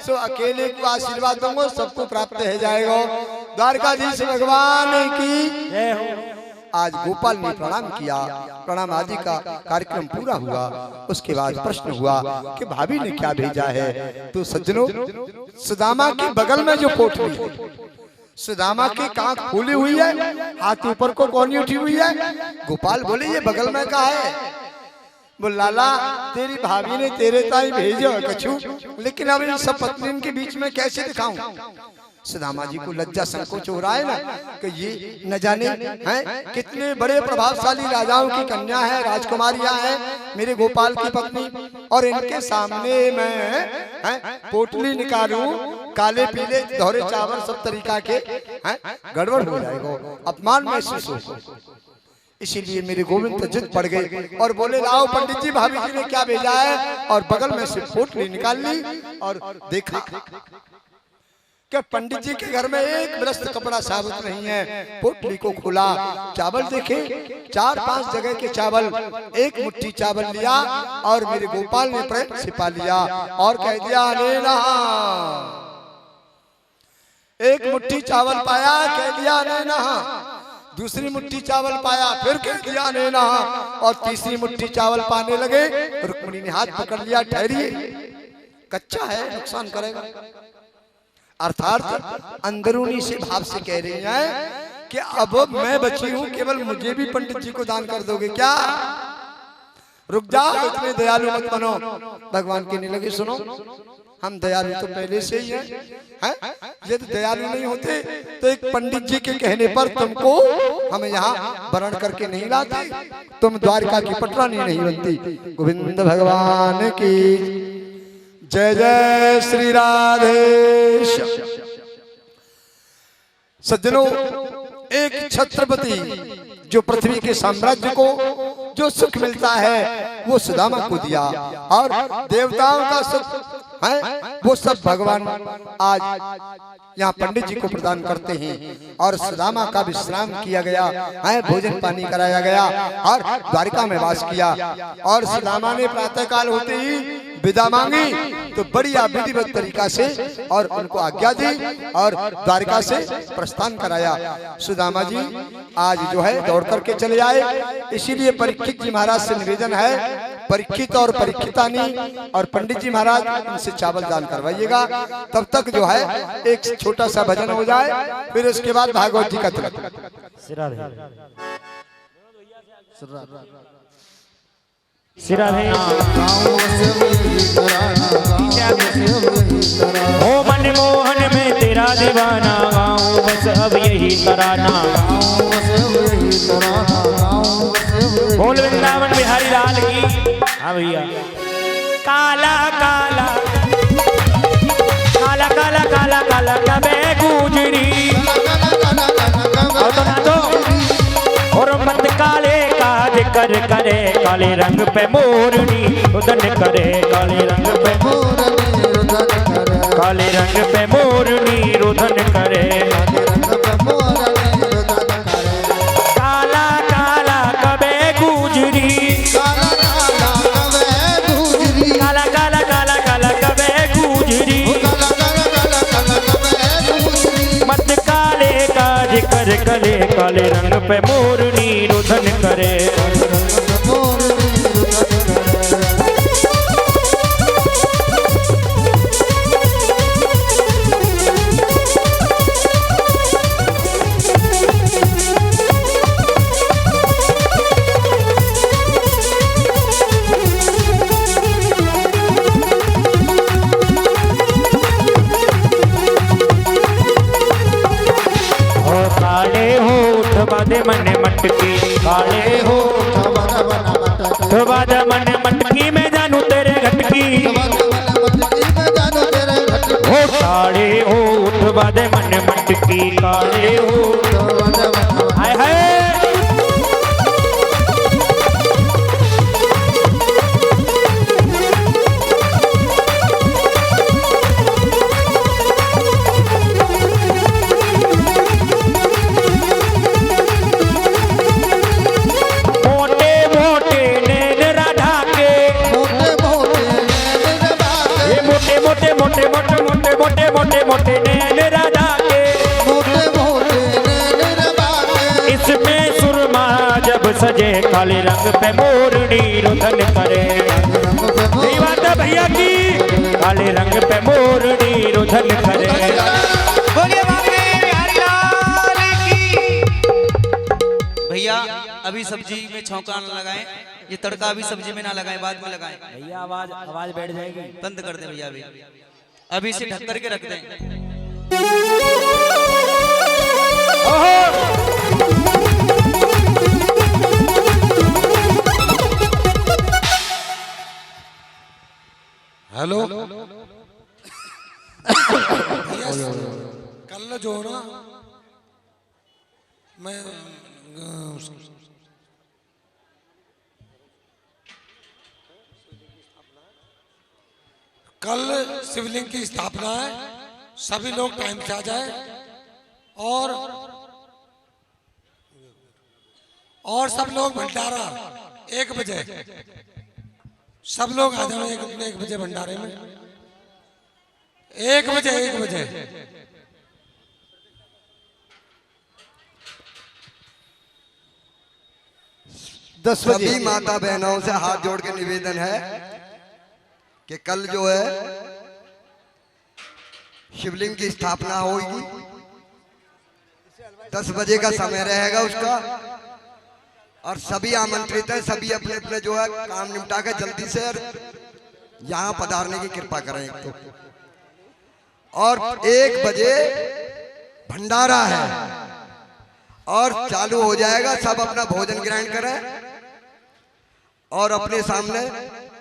सो अकेले को आशीर्वाद दूंगा सबको प्राप्त हो जाएगा। द्वारकाधीश भगवान की जय हो। आज गोपाल ने प्रणाम किया, प्रणाम आदि का कार्यक्रम पूरा हुआ। उसके बाद प्रश्न हुआ कि भाभी ने क्या भेजा है। तो सज्जनों सुदामा के बगल में जो पोटली है, सुदामा की कांख खुली हुई है, हाथ ऊपर को कोनी उठी हुई है। गोपाल बोले ये बगल में का है? बोल लाला तेरी भाभी ने तेरे ताई भेजो कछु, लेकिन अब इन सब पत्नियों के बीच में कैसे दिखाऊं? सुदामा जी को लज्जा संकोच हो रहा है ना कि ये न जाने हैं कितने बड़े प्रभावशाली राजाओं की कन्या है, राजकुमारियां हैं मेरे गोपाल की पत्नी, और इनके सामने मैं पोटली निकालूं, काले पीले दोहरे चावल सब तरीका के गड़बड़ हो जाएगा, अपमान महसूस हो। इसीलिए मेरे गोविंद जिद पड़ गए और बोले लाओ पंडित जी भाभी जी ने क्या भेजा है, और बगल में से पोटली निकाल ली और देखा कि पंडित जी के घर में एक ब्रस्त कपड़ा साबुत नहीं है। पोटली को खुला, चावल देखे 4-5 जगह के चावल, एक मुट्ठी चावल लिया और मेरे गोपाल ने प्रेम से पा लिया और कह दिया लेना। एक मुट्ठी चावल पाया, कह दिया लेना। दूसरी मुट्ठी चावल पाया, फिर कह दिया लेना, और तीसरी मुट्ठी चावल पाने लगे। रुक्मिणी ने हाथ पकड़ लिया, ठहरिए कच्चा है नुकसान करेगा। अर्थात अंदरूनी से भाव से कह रही है कि अब मैं बची हूं, केवल मुझे भी पंडित जी को दान कर दोगे क्या? रुक जाओ, इतने दयालु मत बनो। भगवान कहने लगे सुनो हम दयालु तो पहले से ही हैं, यदि दयालु नहीं होते तो एक पंडित जी के कहने पर तुमको हम यहाँ वरण करके नहीं लाते, तुम द्वारका की पटरानी नहीं बनती। गोविंद भगवान की जय जय श्री राधेश। सज्जनों एक छत्रपति जो पृथ्वी के साम्राज्य को जो सुख मिलता है वो सुदामा को दिया, और देवताओं का सुख है वो सब भगवान आज यहाँ पंडित जी को प्रदान करते हैं। और सुदामा का विश्राम किया गया है, भोजन पानी कराया गया और द्वारिका में वास किया। और सुदामा ने प्रातः काल होते ही विदा मांगी तो बढ़िया विधिवत तरीका से और उनको आज्ञा दी और द्वारका से प्रस्थान कराया। सुदामा जी आज जो है दौड़ करके चले आए, इसीलिए परीक्षित जी महाराज से निवेदन है, परीक्षित और परीक्षितानी और पंडित जी महाराज उनसे चावल दान करवाइएगा। तब तक जो है एक छोटा सा भजन हो जाए, फिर उसके बाद भागवत जी का तिलक। हो मनमोहन में तेरा दीवाना गाऊं बस अब यही तराना। बोल वृंदावन बिहारी लाल की। हाँ भैया। काला काला काला काला काला काला कबे गुजरी और तो ना तो और मत काले काज कर करे काले रंग पे मोरनी रुदन करे काले रंग पे काले रंग पे मोरनी रुदन करे काला काला कबे गुजरी काला काला काला काला कबे गुजरी मत काले काज कर कले काले रंग पे मोरनी रुदन करे। मन मटकी काले हो बाज मन मटकी में जानू तेरे घटकी हो काले हो उठ बाजे मन मटकी काले हो हाय हाय मोटे नैन राधा के इसमें सुरमा जब सजे काले रंग पे मोरनी रुदन करे। यही बात है भैया की काले रंग पे मोरनी रुदन करे। भैया अभी सब्जी में छौंका न लगाएं, ये तड़का अभी सब्जी में ना लगाएं, बाद में लगाएं। भैया आवाज बैठ जाएगी, बंद कर दे भैया। अभी इसे ढक करके रख दें। हेलो कल जो ना मैं कल शिवलिंग की स्थापना है, सभी लोग टाइम से आ जाए और सब लोग भंडारा 1 बजे, सब लोग आ जाए 1 बजे भंडारे में। 1 बजे 10 बजे। सभी माता बहनों से हाथ जोड़ के निवेदन है कि कल जो है शिवलिंग की स्थापना होगी, 10 बजे का समय रहेगा उसका, और सभी आमंत्रित हैं। सभी अपने अपने जो है काम निपटा के जल्दी से यहाँ पधारने की कृपा करें। तो और 1 बजे भंडारा है और चालू हो जाएगा। सब अपना भोजन ग्रहण करें और अपने सामने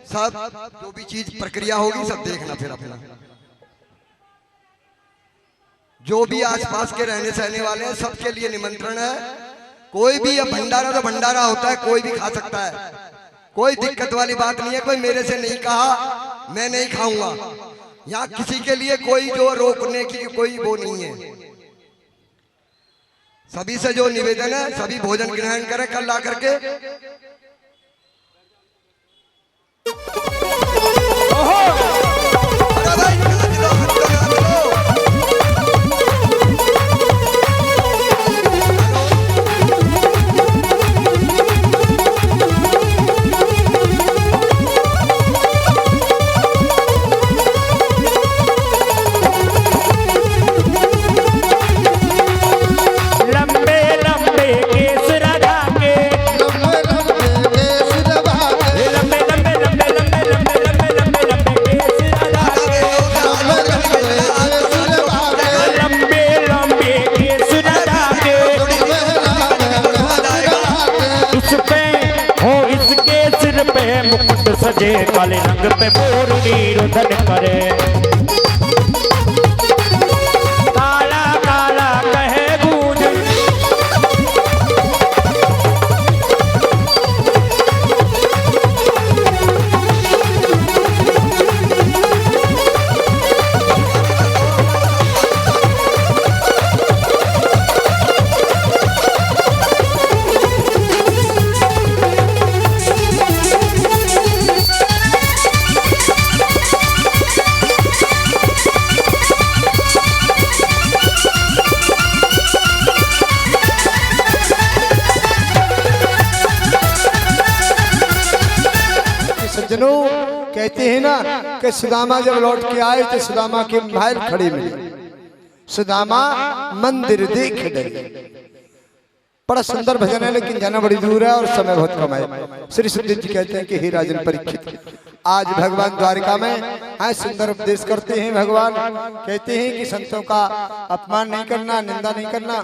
सब जो भी चीज प्रक्रिया होगी सब देखना। फिर अपना जो भी आसपास के रहने सहने वाले हैं सबके लिए निमंत्रण है। कोई भी अब भंडारा तो भंडारा होता है, कोई भी खा सकता है, कोई दिक्कत वाली बात नहीं है। कोई मेरे से नहीं कहा मैं नहीं खाऊंगा, यहाँ किसी के लिए कोई जो रोकने की कोई वो नहीं है। सभी से जो निवेदन है सभी भोजन ग्रहण करें कल ला करके। ओहो सजे काले रंग पे मोरनी रुदन करे काला काला कहे गूंज सज्जनों कहते हैं ना कि सुदामा जब लौट के आए तो सुदामा के महल खड़े मिले, सुदामा मंदिर देख डरे। बड़ा सुंदर भजन है लेकिन जाना बड़ी दूर है और समय बहुत कम है। श्री सुखदेव जी कहते हैं कि हे राजन परीक्षित, आज भगवान द्वारिका में है सुंदर उपदेश करते हैं। भगवान कहते हैं कि संतों का अपमान नहीं करना, निंदा नहीं करना।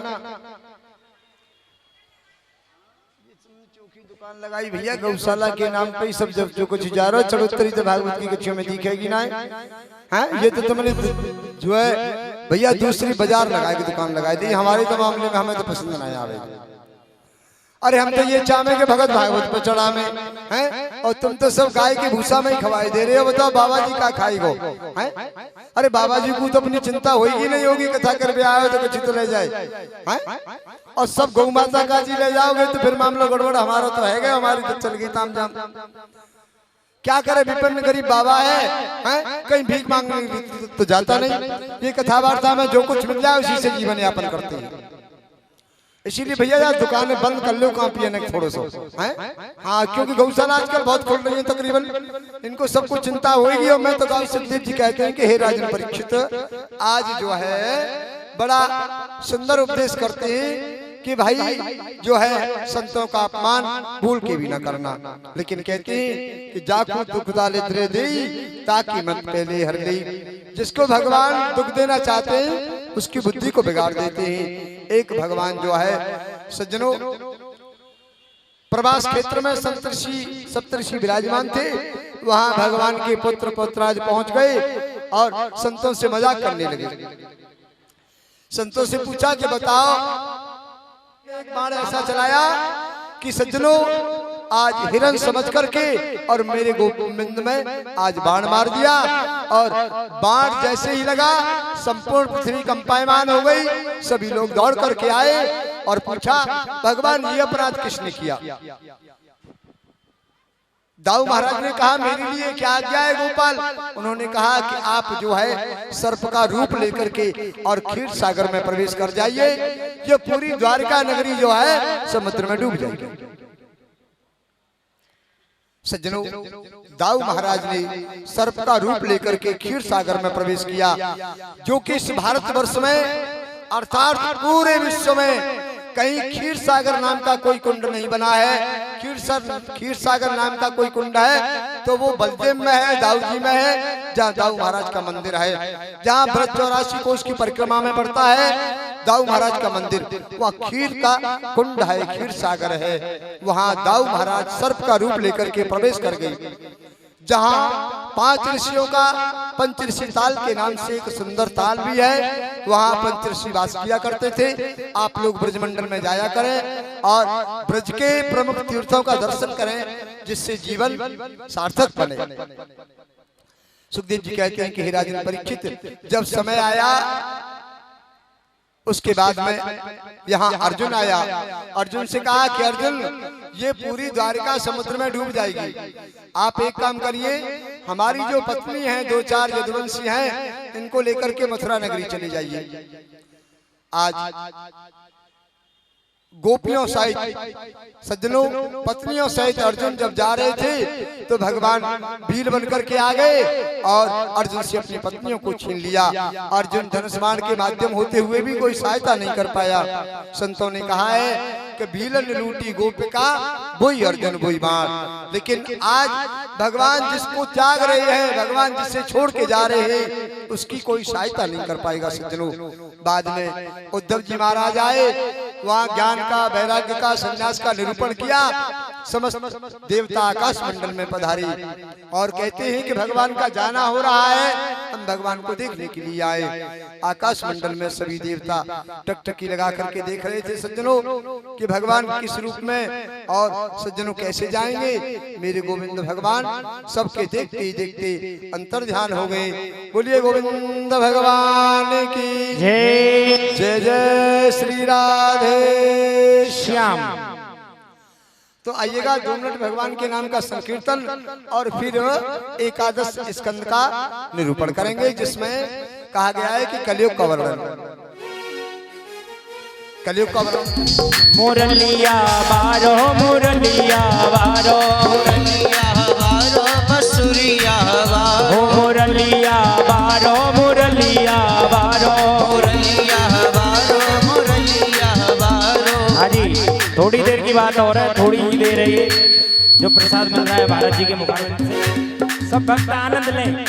दुकान लगाई भैया गौशाला के नाम पे, सब जब जो कुछ जा रहा चढ़ोत्तरी तो भागवत की कक्षों में दिखेगी ना है। ये तो तुमने जो है भैया दूसरी बाजार लगाए की दुकान लगाई थी। हमारे तो मामले में हमें तो पसंद नहीं आवे। अरे हम तो ये चाहे कि भगत भागवत पे चढ़ा में हैं और तुम तो सब गाय के भूसा में ही खवाई दे रहे हो। बताओ बाबा जी का खाई गो हैं? अरे बाबा जी को तो अपनी चिंता होगी नहीं होगी, कथा कर भी आए तो कुछ तो ले जाए हैं? और सब गौ माता का जी ले जाओगे तो फिर मामला गड़बड़। हमारा तो है गया, हमारी तो चल गई ताम जाम। क्या करे, विपन्न गरीब बाबा है, कहीं भीख मांगने तो जाता नहीं। ये कथा वार्ता में जो कुछ मिल जाए उसी से जीवन यापन करते हैं। इसीलिए भैया यार दुकानें बंद कर लो, कहाँ पिए थोड़ा सा हैं? हाँ, क्योंकि गौशाला आजकल बहुत खुल रही है तकरीबन, इनको सब कुछ चिंता होगी। और मैं तो गाँव सुखदेव जी कहते हैं कि हे राजन परीक्षित, आज जो है बड़ा सुंदर उपदेश करते हैं कि भाई जो है संतों का अपमान भूल के भी न करना। लेकिन कहते हैं कि जाकू दुख डाले दे दे ताकि मत पहले हर ले। जिसको भगवान दुख देना चाहते हैं उसकी बुद्धि को बिगाड़ देते हैं। एक भगवान जो है सज्जनों प्रवास क्षेत्र में सप्तऋषि विराजमान थे। वहां भगवान के पुत्र पौत्राज पहुंच गए और संतों से मजाक करने लगे। संतों से पूछा कि बताओ, एक बार ऐसा चलाया कि सज्जनों आज हिरण समझ करके और मेरे गोविंद में आज बाण मार दिया। और बाण जैसे ही लगा संपूर्ण पृथ्वी कंपायमान हो गई। सभी लोग दौड़ करके आए और पूछा भगवान ये अपराध किसने किया? दाऊ महाराज ने कहा मेरे लिए क्या आज्ञा है गोपाल? उन्होंने कहा कि आप जो है सर्प का रूप लेकर के और क्षीर सागर में प्रवेश कर जाइए। ये पूरी द्वारिका नगरी जो है समुद्र में डूब जाएगी। सज्जनों दाऊ महाराज ने सर्प का रूप लेकर के क्षीर सागर में प्रवेश किया, जो कि इस भारतवर्ष में अर्थात पूरे विश्व में कहीं क्षीर सागर नाम का कोई कुंड नहीं बना है। क्षीर सागर नाम का कोई कुंड है तो वो बलदेव में है, दाऊ जी में है, जहाँ दाऊ महाराज का मंदिर है। जहाँ ब्रज 84 कोष की परिक्रमा में पड़ता है दाऊ महाराज का मंदिर, वह खीर का कुंड है, क्षीर सागर है। वहाँ दाऊ महाराज सर्प का रूप लेकर के प्रवेश कर गए। जहाँ 5 ऋषियों का पंचऋषि ताल के नाम से एक सुंदर ताल भी है, वहाँ पंचऋषि वास किया करते थे। आप लोग ब्रजमंडल में जाया करें और ब्रज के प्रमुख तीर्थों का दर्शन करें, जिससे जीवन सार्थक बने। सुखदेव जी कहते हैं कि हे राजन परीक्षित, जब समय आया उसके बाद में यहाँ अर्जुन आया। अर्जुन से कहा कि अर्जुन ये पूरी द्वारिका समुद्र में डूब जाएगी, आप एक काम करिए, हमारी जो पत्नी है 2-4 यदुवंशी हैं, इनको लेकर के मथुरा नगरी चले जाइए। आज गोपियों सहित सज्जनों पत्नियों सहित अर्जुन जब जा रहे थे तो भगवान वीर बनकर के आ गए और अर्जुन से अपनी पत्नियों को छीन लिया। अर्जुन धनुष्मान के माध्यम होते हुए भी कोई सहायता नहीं कर पाया। संतों ने कहा है कि भीलन लूटी गोपिका वही अर्जुन वही बाण। लेकिन आज भगवान जिसको त्याग रहे हैं, भगवान जिसे छोड़ के जा रहे हैं, उसकी कोई सहायता नहीं कर पाएगा। सज्जनों बाद में उद्धव जी महाराज आए, वहाँ ज्ञान का, वैराग्य का, संन्यास का निरूपण किया समस्त देवता आकाश मंडल में पधारे और कहते हैं कि भगवान का जाना हो रहा है, हम भगवान को देखने के लिए आए। आकाश मंडल में सभी देवता टकटकी लगा करके देख रहे थे सज्जनों कि भगवान किस रूप में और सज्जनों कैसे जाएंगे। मेरे गोविंद भगवान सबके देखते ही देखते अंतर ध्यान हो गए। बोलिए गोविंद भगवान की जय। जय जय श्री राधे श्याम। तो आइएगा 2 मिनट भगवान के नाम का संकीर्तन और फिर एकादश स्कंद का निरूपण करेंगे, जिसमें कहा गया है कि कलयुग का वर्णन। कलयुग का वर्णन। मुरलिया बारो मुरलिया बारो मुरलिया बारो बसुरिया बारो मुरलिया बारो मुरलिया बारो मुरलिया बारो मुरलिया बारो। हाँ जी, थोड़ी देर की बात हो रहा है, थोड़ी ही देर है ये जो प्रसाद मिल रहा है भारत जी के मुकाबले से। सब भक्त आनंद लें।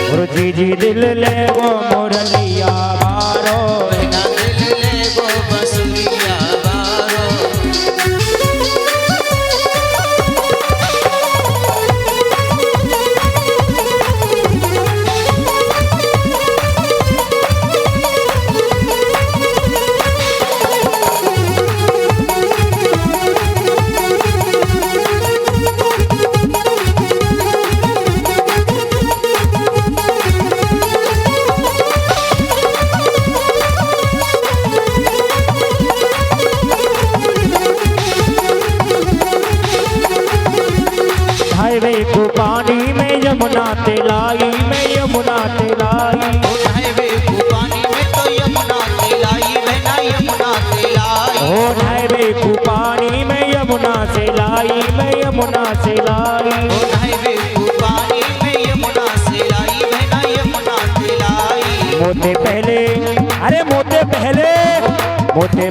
गुरु जी दिल ले वो मुरलिया बारो बहना दिल ले वो बसुरिया बारो। हाईवे को पानी में यमुना तेलाई में यमुना तेलाई हाईवे को पानी में तो यमुना तेलाई बहना यमुना तेलाई। ओ हाईवे को पानी में यमुना से लाई में यमुना से लाई हाईवे को पानी में यमुना तेलाई बहना यमुना तेलाई। मोते पहले अरे मोते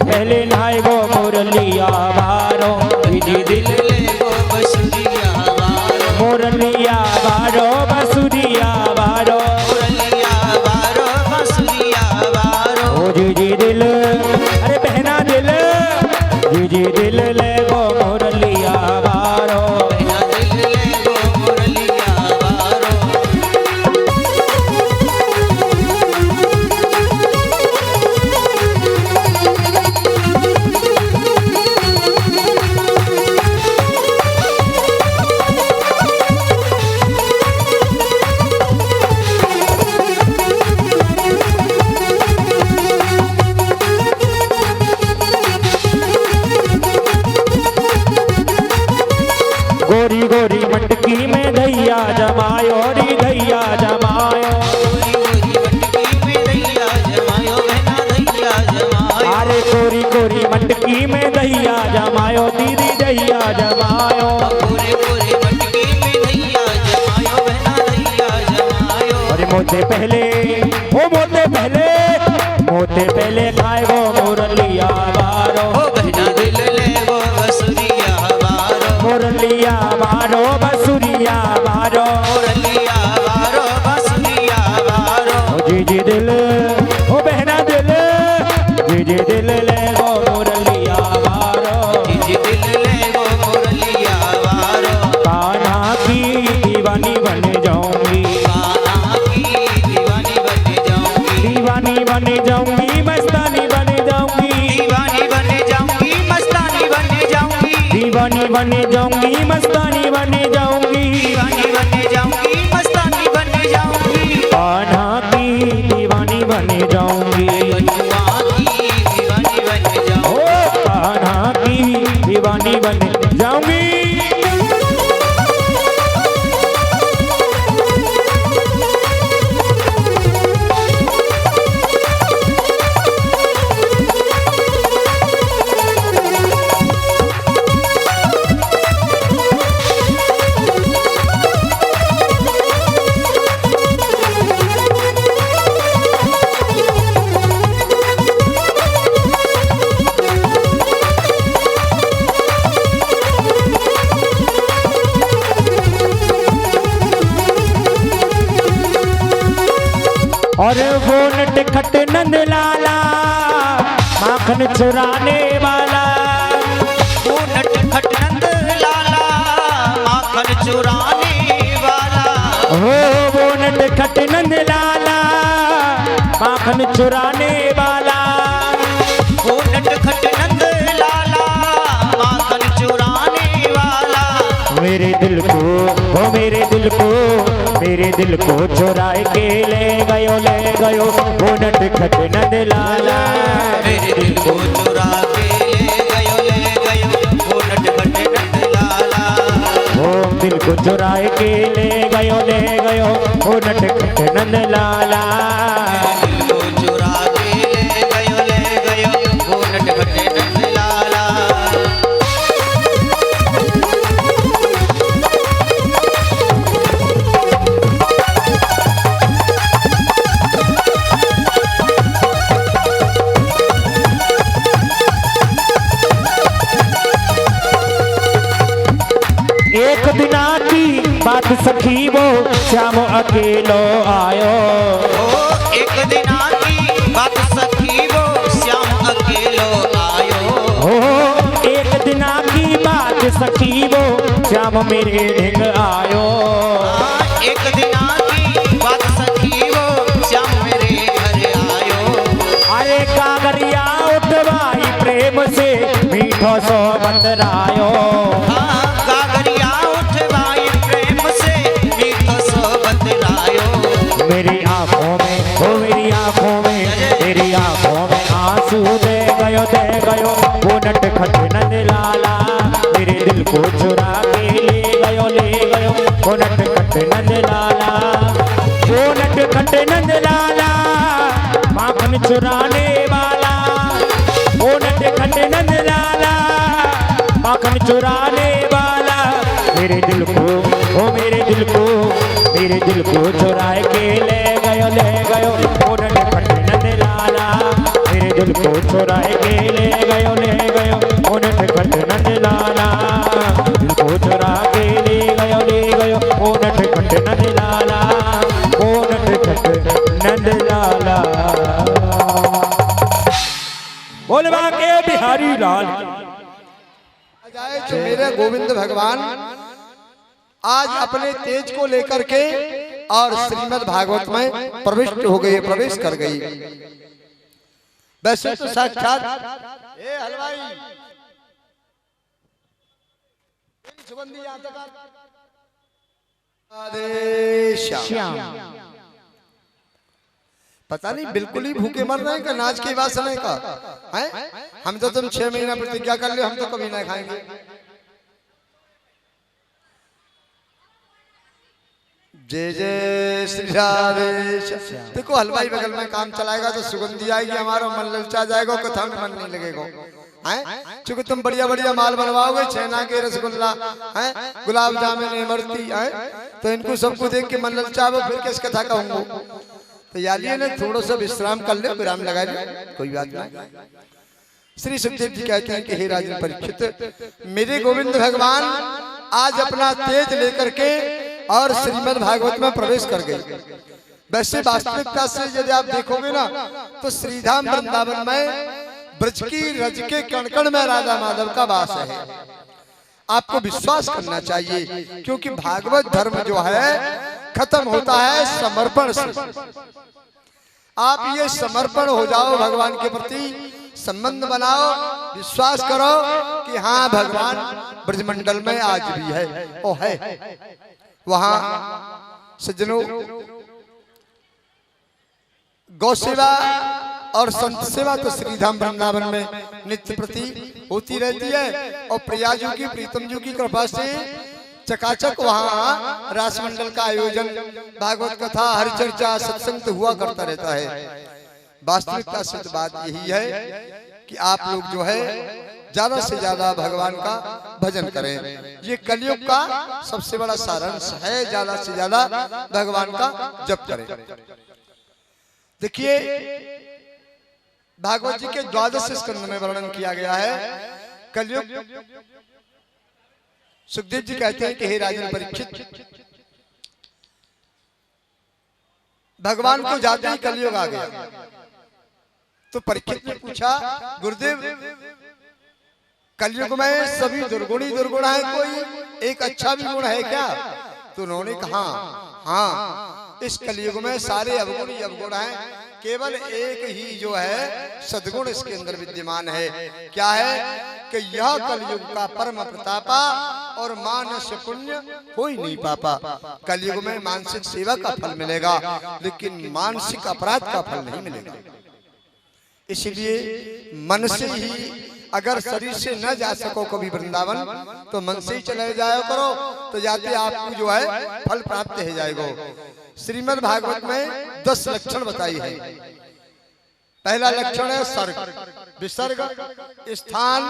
पहले नहाए गो मुरलिया बारो जी दिल ले वो बसुरिया बारो मुरलिया बारो बसुरिया बारो मुरलिया बारो बसुरिया बारो। ओ जी दिल अरे बहना दिल जी दिल ले गो मुरलिया बारो बहना दिल ले वो मुरलिया बारो। गोरी गोरी मटकी में धैया जमायो री धैया जमायो गोरी मटकी में दैया जमायो बहना दैया जमायो। अरे गोरी गोरी मटकी में धैया जमायो दीदी धैया जमायो गोरे गोरे मटकी में दैया जमायो बहना दैया जमायो। अरे मोते पहले खाए वो मुरलिया बारो ओ बहना दिल ले वो बसुरिया बारो मुरलिया बारो बसुरिया बारो मुरलिया बारो बसुरिया बारो। जी दिल ओ बहना दिल जी दिल ले वो मुरलिया बारो जी दिल ले वो मुरलिया बारो। कान्हा की दीवानी बन जाऊंगी कान्हा की दीवानी बन जाऊंगी दीवानी बन जाऊंगी मस्तानी बन जाऊंगी दीवानी बन जाऊंगी मस्तानी बन जाऊंगी दीवानी बन जाऊंगी मस्तानी बन जाऊंगी दीवानी बन जाऊंगी मस्तानी बन जाऊंगी। कान्हा की दीवानी बन जाऊंगी बनुआ की दीवानी बन ओ जाऊंगी। कान्हा की दीवानी बन जाऊंगी। और वो नटखट नंद लाला माखन चुराने वाला वो नटखट नंद लाला चुराने वाला। हो वो नटखट नंद लाला माखन चुराने वाला। वो नटखट नंद लाला माखन चुराने वाला। मेरे दिल को वो मेरे दिल को मेरे दिल को चुराए के ले गयो वो नटखट नंद लाला। मेरे दिल को चुरा के ले गयो वो नटखट नंद लाला। वो दिल को चुराए के ले गयो वो नटखट नंद लाला। दिल को चुरा के ले गयो वो नटखट नंद लाला। एक दिना की बात सखी वो श्याम अकेलो आयो। ओ एक दिना की बात सखी वो श्याम अकेलो आयो। हो एक दिना की बात सखी वो श्याम मेरे ढिंग आयो। एक दिना की बात सखी वो श्याम मेरे घर आयो। अरे कागरिया उठवाई प्रेम से मीठो सो बंदरायो। कागरिया उठवाई प्रेम से मीठो सो बतरायो। मेरी आंखों में तेरी आंखों में आंसू दे गयो वो नटखट नंद लाला। मेरे दिल को चुरा के ले गयो वो नटखट नंद लाला। वो नटखट नंद लाला माखन चुराने वाला। वो नटखट नंद लाला माखन चुराने वाला। मेरे दिल को चुराए के ले गयो वो नटखट नंद लाला। मेरे दिल को चुराए के ले गयो वो नटखट नंद लाला। दिल को चुरा के ले गयो वो नटखट नंद लाला। वो नटखट नंद लाला। बोलवा के बिहारी लाल जाए जो मेरे गोविंद भगवान आज अपने तेज को लेकर के और श्रीमद् भागवत में प्रवेश कर गई। वैसे तो साक्षात ए हलवाई सुगंधी यहाँ तक आदेश श्याम। पता नहीं बिल्कुल ही भूखे मर रहे हैं का नाच के वासना का है। हम तो तुम 6 महीना प्रतिज्ञा कर ले हम तो कभी नहीं खाएंगे। जय जय श्री राधे। देखो हलवाई बगल में काम चलाएगा तो सुगंधी आएगी, हमारा मन ललचा जाएगा, कथा में मन नहीं लगेगा हैं। क्योंकि तुम बढ़िया बढ़िया माल बनवाओगे, छेना के रसगुल्ला हैं, गुलाब जामुन इमरती हैं, तो इनको सबको देख के मन ललचाओ, फिर किस कथा कहूंगा। तो यालिए ने थोड़ा सा विश्राम कर ले, विराम लगा ले, कोई बात नहीं। श्री सुखदेव जी कहते हैं कि हे राजन परीक्षित, मेरे गोविंद भगवान आज अपना तेज लेकर के और श्रीमद् भागवत में प्रवेश कर गए। वैसे वास्तविकता से यदि आप देखोगे ना तो श्रीधाम वृंदावन में ब्रज की रज के कण कण में राधा माधव का वास है। आपको विश्वास करना चाहिए, क्योंकि भागवत धर्म जो है खत्म होता है समर्पण से। आप ये समर्पण हो जाओ, भगवान के प्रति संबंध बनाओ, विश्वास करो कि हाँ भगवान ब्रजमंडल में आज भी है, ओ है। वहां सज्जनों गौ सेवा और संत सेवा तो श्रीधाम वृंदावन में नित्य प्रति होती रहती है, और प्रियाजू की प्रीतम जू की कृपा से चकाचक वहां रासमंडल का आयोजन, भागवत कथा, हरिचर्चा, सत्संग हुआ करता रहता है। वास्तविकता सच बात यही है कि आप लोग जो है ज्यादा से ज्यादा भगवान का भजन करें। ये कलयुग का सबसे बड़ा सारांश है, ज्यादा से ज्यादा भगवान का जप करें। देखिए भागवत जी के 12 स्कंद में वर्णन किया गया है कलयुग। सुखदेव जी कहते हैं कि हे राजन परीक्षित, भगवान को जाते ही कलयुग आ गया। तो परीक्षित ने पूछा, गुरुदेव कलयुग में सभी दुर्गुण ही दुर्गुण है, कोई एक अच्छा भी गुण है क्या? तो उन्होंने कहा हाँ, इस कलयुग में सारे अवगुण ही अवगुण हैं, केवल एक ही जो है सद्गुण इसके अंदर विद्यमान है। क्या है कि यह कलयुग का परम प्रतापा और मानस पुण्य हो ही नहीं पापा। कलयुग में मानसिक सेवा का फल मिलेगा, लेकिन मानसिक अपराध का फल नहीं मिलेगा। इसलिए मन से ही, अगर शरीर से न जा सको कभी वृंदावन, तो मन से ही चले जाया करो, तो जाते आपको जो है फल प्राप्त हो जाएगा। श्रीमद् भागवत में 10 लक्षण बताई है। पहला लक्षण है सर्ग, विसर्ग, स्थान,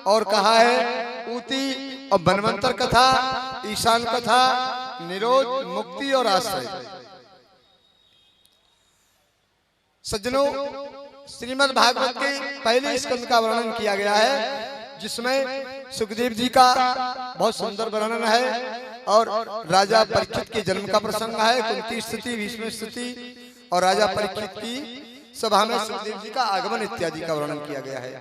और कहा है ऊती और बनवंतर कथा, ईशान कथा, निरोध, मुक्ति और आश्रय। सज्जनों, श्रीमद् भागवत के पहले स्कंद का वर्णन किया गया है, जिसमें सुखदेव जी का बहुत सुंदर वर्णन है, और राजा परीक्षित के जन्म का प्रसंग है, कुंती स्तुति, भीष्म स्तुति, और राजा परीक्षित की सभा में सुखदेव जी का आगमन इत्यादि का वर्णन किया गया है।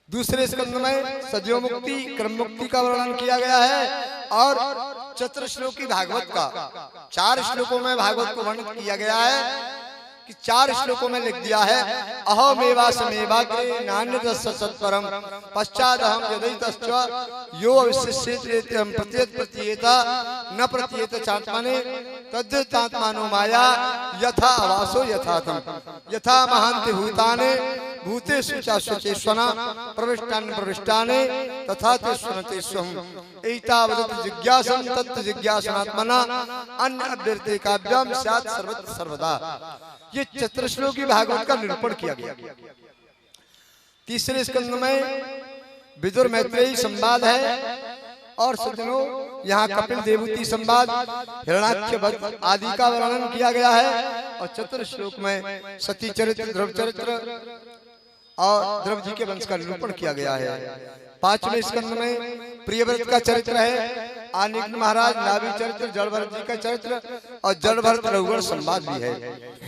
दूसरे स्कंद में सद्यो मुक्ति, क्रम मुक्ति का वर्णन किया गया है, और चतुर श्लोकी भागवत का 4 श्लोकों में भागवत को वर्णन किया गया है, कि 4 श्लोकों में लिख दिया है अहमेवा समेवाग्रे नान्यतस्य सत्परम पश्चादहम यदैतश्च यो अविशिष्यते हम प्रत्येत प्रत्येता न प्रत्येत चात्मने तद्यतात्मानो माया यथा आवासो यथातम यथा महान्ति भूताने भूतेषु चाश्वचेष्वना प्रविष्टानि प्रविष्टानि तथा ते स्वनतेष्वहम एतावत् जिज्ञासं तत् जिज्ञासनात्मना अन्य अभ्यर्थे काव्यम स्यात् सर्वत्र सर्वदा। ये चतुर्श्लोकी भागवत का निरूपण किया गया। तीसरे स्कंद में विदुर मैत्रेयी संवाद है, और सज्जनों यहाँ कपिल देवूती संवाद, हिरण्याक्ष वध आदि का वर्णन किया गया है, और चतुर श्लोक में सती चरित्र, ध्रुव चरित्र और ध्रुव जी के वंश का निरूपण किया गया है। 5वें स्कंद में प्रियव्रत का चरित्र है, आनिक महाराज, नाभि चरित्र, जड़भरत जी का चरित्र, और जड़भरत रघुवर संवाद भी है।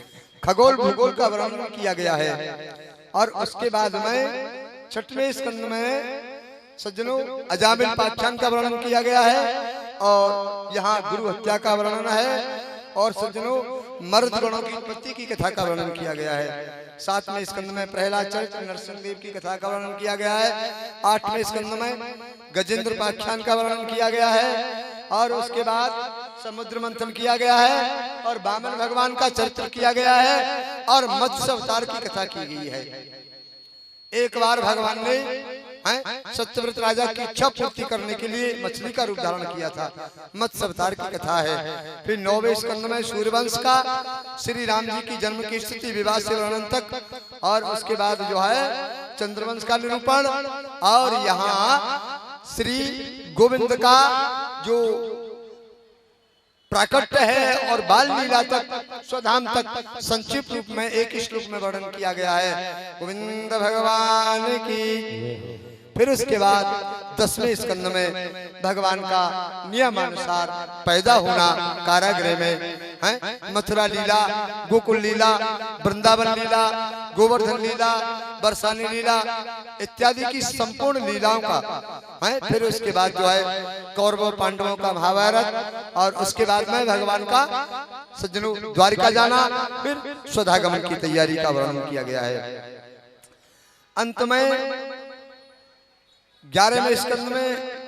खगोल भूगोल का वर्णन किया गया है, और उसके बाद में 6वें स्कंद में सज्जनों अजामिल पाख्यान का वर्णन किया गया है, और यहाँ गुरु हत्या का वर्णन है, और सज्जनों मर्द गणों की उत्पत्ति की कथा का वर्णन किया गया है। 7वें स्कंद में प्रहलाद चरित्र, नरसिंहदेव की कथा का वर्णन किया गया है। 8वें स्कंद में गजेंद्र पाख्यान का वर्णन किया गया है, और उसके बाद समुद्र मंथन किया गया है, और वामन भगवान का चरित्र किया गया है, और मत्स्य अवतार की कथा की गई है। एक बार भगवान ने सत्यव्रत राजा की इच्छा पूर्ति करने के लिए मछली का रूप धारण किया था, मत्स्य अवतार की कथा है। फिर 9वें स्कंद में सूर्यवंश का, श्री राम जी की जन्म की स्थिति, विवाह से वर्णन तक, और उसके बाद जो है चंद्रवंश का निरूपण, और यहाँ श्री गोविंद का जो प्राकट्य है और बाल लीला तक, स्वधाम तक संक्षिप्त रूप में एक श्लोक में वर्णन किया गया है, गोविंद भगवान की। फिर उसके बाद 10वें स्कंद में भगवान का नियमानुसार पैदा होना कारागृह में है, मथुरा लीला, गोकुल लीला, वृंदावन लीला, गोवर्धन लीला, बरसानी लीला इत्यादि की संपूर्ण लीलाओं का है। फिर उसके बाद जो है कौरवों पांडवों का महाभारत, और उसके बाद में भगवान का सज्जनों द्वारिका जाना, फिर स्वधागमन की तैयारी का वर्णन किया गया है। अंत में 11वें स्कंद में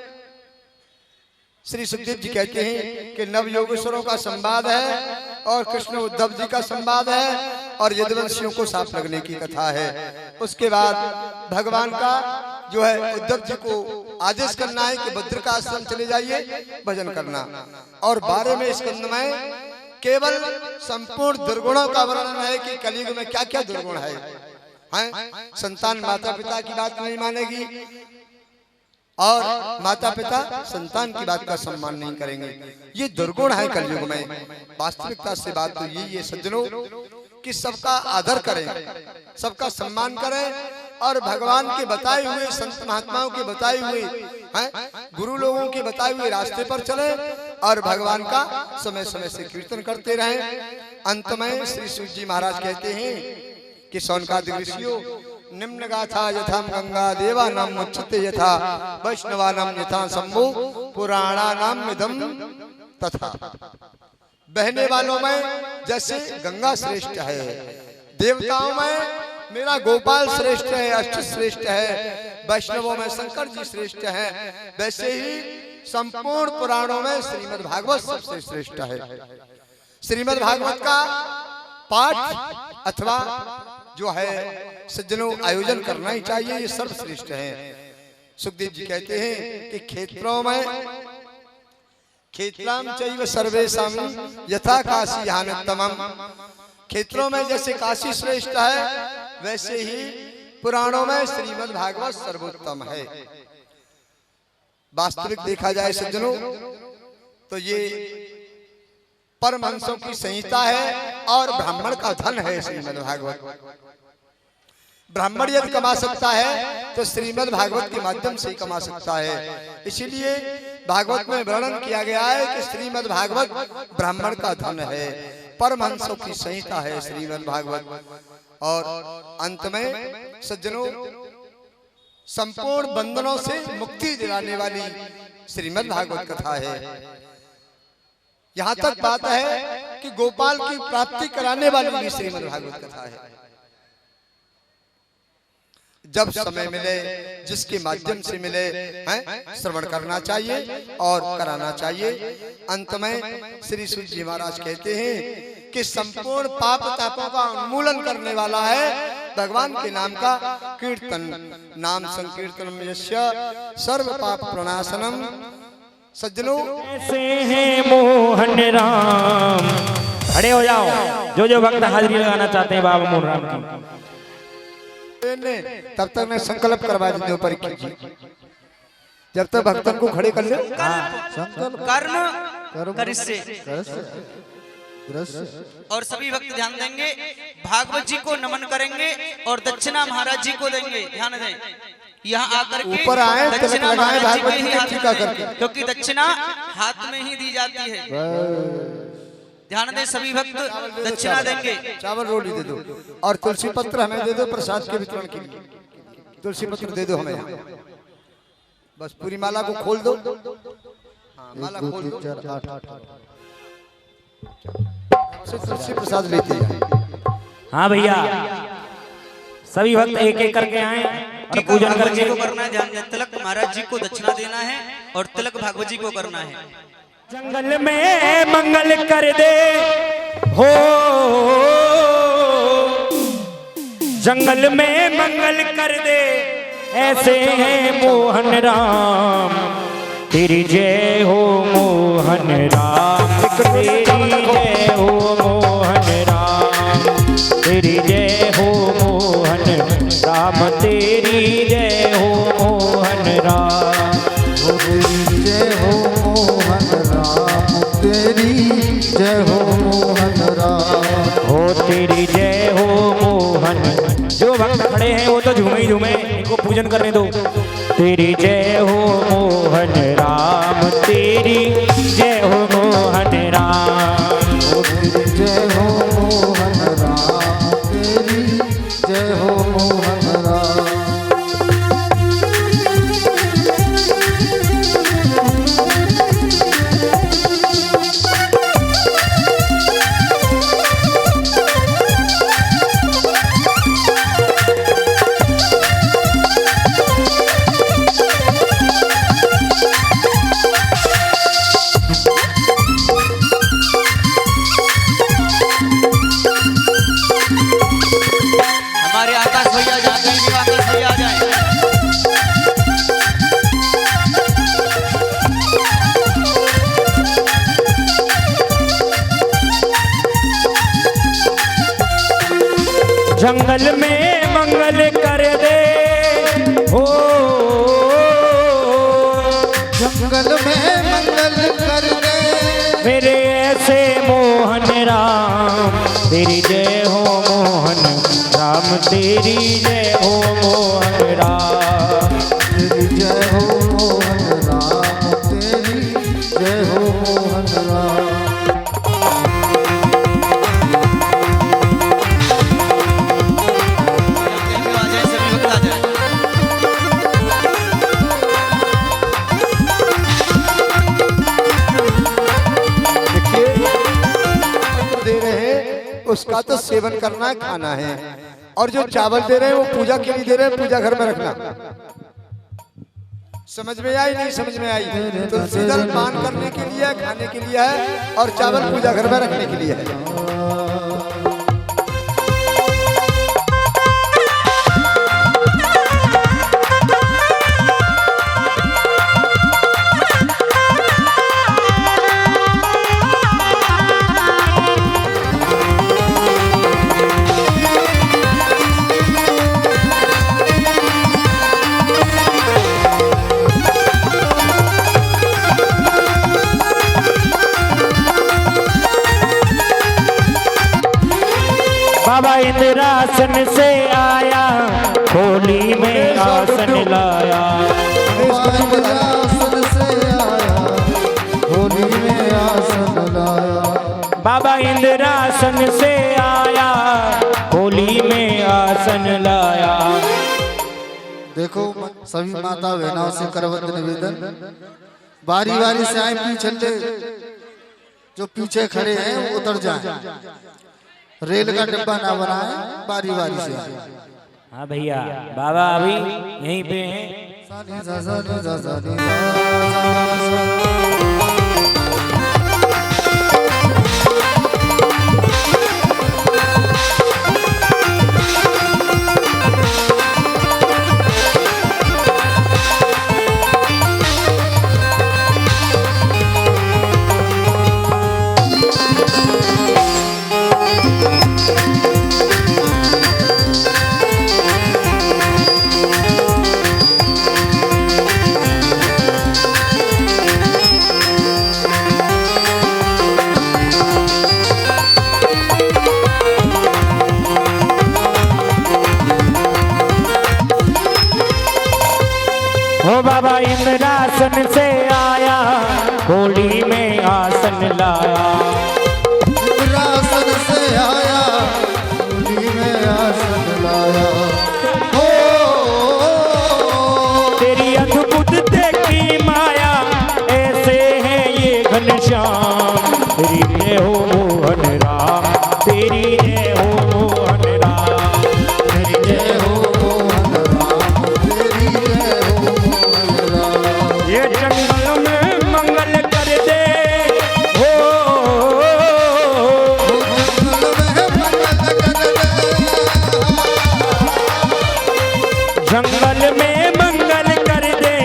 श्री सुखदेव जी कहते हैं कि नव योगेश्वरों का संवाद है, और कृष्ण उद्धव जी का संवाद है, और यदुवंशियों को सांप लगने की कथा है। उसके बाद भगवान का जो है उद्धव जी को आदेश करना है कि भद्र का आश्रम चले जाइए भजन करना। और 12वें स्कंद में केवल संपूर्ण दुर्गुणों का वर्णन है कि कलयुग में क्या क्या दुर्गुण है। संतान माता पिता की बात नहीं मानेगी, और माता पिता संतान की बात का सम्मान नहीं करेंगे। ये दुर्गुण है कलयुग में। वास्तविकता से बात तो यही है सज्जनों कि सबका आदर करें, सबका सम्मान करें, और भगवान के बताए हुए, संत महात्माओं के बताए हुए गुरु लोगों के बताए हुए रास्ते पर चले, और भगवान का समय समय से कीर्तन करते रहें। अंत में श्री सूत जी महाराज कहते हैं कि शौनकादिक ऋषियों, निम्न गाथा यथा गंगा देवानाम उच्यते यथा वैष्णवानाम यथा शंभु पुराणानाम इदम तथा। बहने वालों में जैसे गंगा श्रेष्ठ है, देवताओं में मेरा गोपाल श्रेष्ठ है, अच्युत श्रेष्ठ है, वैष्णवों में शंकर जी श्रेष्ठ है, वैसे ही संपूर्ण पुराणों में श्रीमद् भागवत सबसे श्रेष्ठ है। श्रीमद् भागवत का पाठ अथवा जो है सज्जनों आयोजन करना ही चाहिए, ये सर्वश्रेष्ठ है। सुखदेव जी कहते हैं कि क्षेत्रों में क्षेत्राम चैव सर्वेशम यथा काशी हानितमम, क्षेत्रों में जैसे काशी श्रेष्ठ है वैसे ही पुराणों में श्रीमद् भागवत सर्वोत्तम है। वास्तविक देखा जाए सज्जनों तो ये परमहंसों की संहिता है और ब्राह्मण का धन है श्रीमद् भागवत। ब्राह्मण यदि कमा सकता है तो श्रीमद् भागवत के माध्यम से कमा सकता है। इसीलिए भागवत में वर्णन किया गया है कि श्रीमद् भागवत ब्राह्मण का धन है, परमहंसों की संहिता है श्रीमद् भागवत। और अंत में सज्जनों संपूर्ण बंधनों से मुक्ति दिलाने वाली श्रीमद् भागवत कथा है। यहाँ तक बात है कि गोपाल की प्राप्ति कराने वाली भी श्रीमद् भागवत कथा है। जब समय मिले जिसके माध्यम से मिले हैं श्रवण करना चाहिए और कराना चाहिए। अंत में श्री सूत जी महाराज कहते हैं कि संपूर्ण पाप तापों का उन्मूलन करने वाला है भगवान के नाम का कीर्तन। नाम संकीर्तनम यस्य सर्व पाप प्रणाशनम। सज्जनों ऐसे हैं मोहन राम। खड़े हो जाओ जो जो भक्त हाजिरी लगाना चाहते हैं बाबा मोहन राम की। तब तक मैं संकल्प करवा देते हो परीक्षा जी, जब तक भक्तन को खड़े कर ले कर्ण कर इससे। और सभी भक्त ध्यान देंगे, भागवत जी को नमन करेंगे और दक्षिणा महाराज जी को देंगे। ध्यान दें, यहाँ आकर के ऊपर आए दक्षिणा तिलक लगाए महाराज जी भागवत के जी ही के हाथ टीका में करके, दें, क्योंकि दक्षिणा हाथ में ही दी जाती है। ध्यान दें, सभी भक्त दक्षिणा देंगे। चावल रोटी दे दो और तुलसी पत्र हमें दे दो प्रसाद के वितरण के लिए। तुलसी पत्र दे दो हमें, बस पूरी माला को खोल दो। हाँ, माला खोल दो। तुलसी प्रसाद लेते हैं। हाँ भैया, सभी भक्त एक एक करके आए और पूजन भागवत जी करके को करना है। ध्यान दें, तिलक महाराज जी को दक्षिणा देना है और तिलक भागवत जी को करना है। जंगल में मंगल कर दे हो, जंगल में मंगल कर दे, ऐसे हैं मोहन राम। तेरी जय हो मोहन राम, तेरी जय हो मोहन राम, तेरी जय हो मोहन राम, तेरी जय हो मोहन राम, तेरी जय हो मोहन राम, तेरी जय हो मोहन राम, हो तेरी जय हो मोहन। जो भक्त खड़े हैं वो तो झूमे ही झूमे, इनको पूजन करने दो। तेरी जय हो मोहन राम, तेरी जय हो मोहन राम, तेरी जय हो मोहन राम, तेरी जय हो मोहन राम। हमारे आकाश भैया जहाँ कहीं भी आकाश भैया आ जाए। जंगल में मंगल कर दे हो, जंगल में मंगल कर दे, मेरे ऐसे मोहन राम। तेरी जय हो मोहन राम, तेरी जय हो मोहन राम, तेरी जय हो मोहन राम, तेरी जय हो मोहन राम। कहीं भी आ जाए सभी बाद तो सेवन करना है, खाना है। और जो चावल दे रहे हैं वो पूजा के लिए दे रहे हैं, पूजा घर में रखना। समझ में आई नहीं समझ में आई? तुलसी दल पान करने के लिए है, खाने के लिए है, और चावल पूजा घर में रखने के लिए है। बाबा इंद्रासन से आया, होली में आसन लाया। बाबा इंद्रासन से आया, होली में आसन लाया। बाबा इंद्रासन से आया, होली में आसन लाया। देखो सभी माता बहनों से करवत निवेदन, बारी बारी से आए पीछे, जो पीछे खड़े हैं वो उतर जाएं। रेल का डिब्बा ना बनाए, बारी बारी से। हाँ भैया, बाबा अभी यहीं पे हैं। हो बाबा इंद्रासन से आया, होली में आसन लाया। इंद्रासन से आया, होली में आसन लाया। हो तेरी अद्भुत देखी माया, ऐसे है ये घनश्याम। तेरी जय हो मोहन राम, तेरी जय हो मोहन राम, तेरी जय हो मोहन राम, तेरी जय हो मोहन राम। ये जंगल में मंगल कर दे हो, जंगल में मंगल कर दे।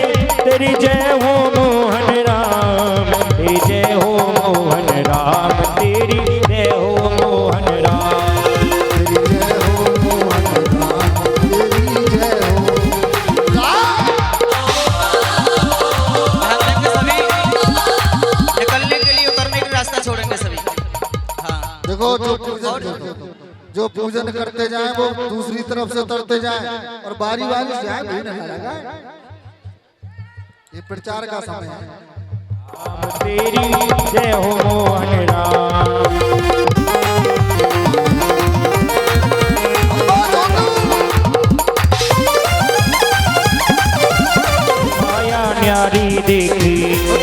तेरी जय हो मोहन राम, तेरी जय हो मोहन राम, तेरी जय हो मोहन राम। तेरी जय हो मोहन राम, तेरी जय हो। ध्यान देंगे सभी, निकलने के लिए उतरने का रास्ता छोड़ेंगे सभी। हाँ देखो जो पूजन करते जाए वो दूसरी तरफ से उतरते जाए, और बारी बारी से आए, भीड़ न लगाए। ये प्रचार का समय है। तेरी जय हो मोहन राम। माया न्यारी देखी,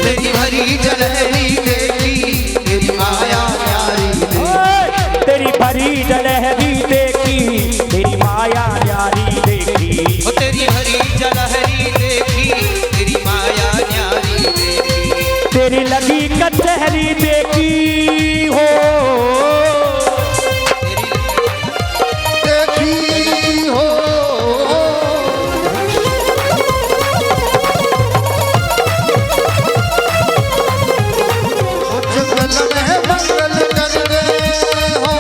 तेरी भरी जलहरी देखी, तेरी माया न्यारी देखी। तेरी भरी जलहरी देखी, तेरी माया न्यारी देखी। ओ तेरी हरी जलहरी देखी, तेरी माया न्यारी देखी। तेरी लगी कचहरी देखी हो, देखी हो जंगल में मंगल कर दे हो।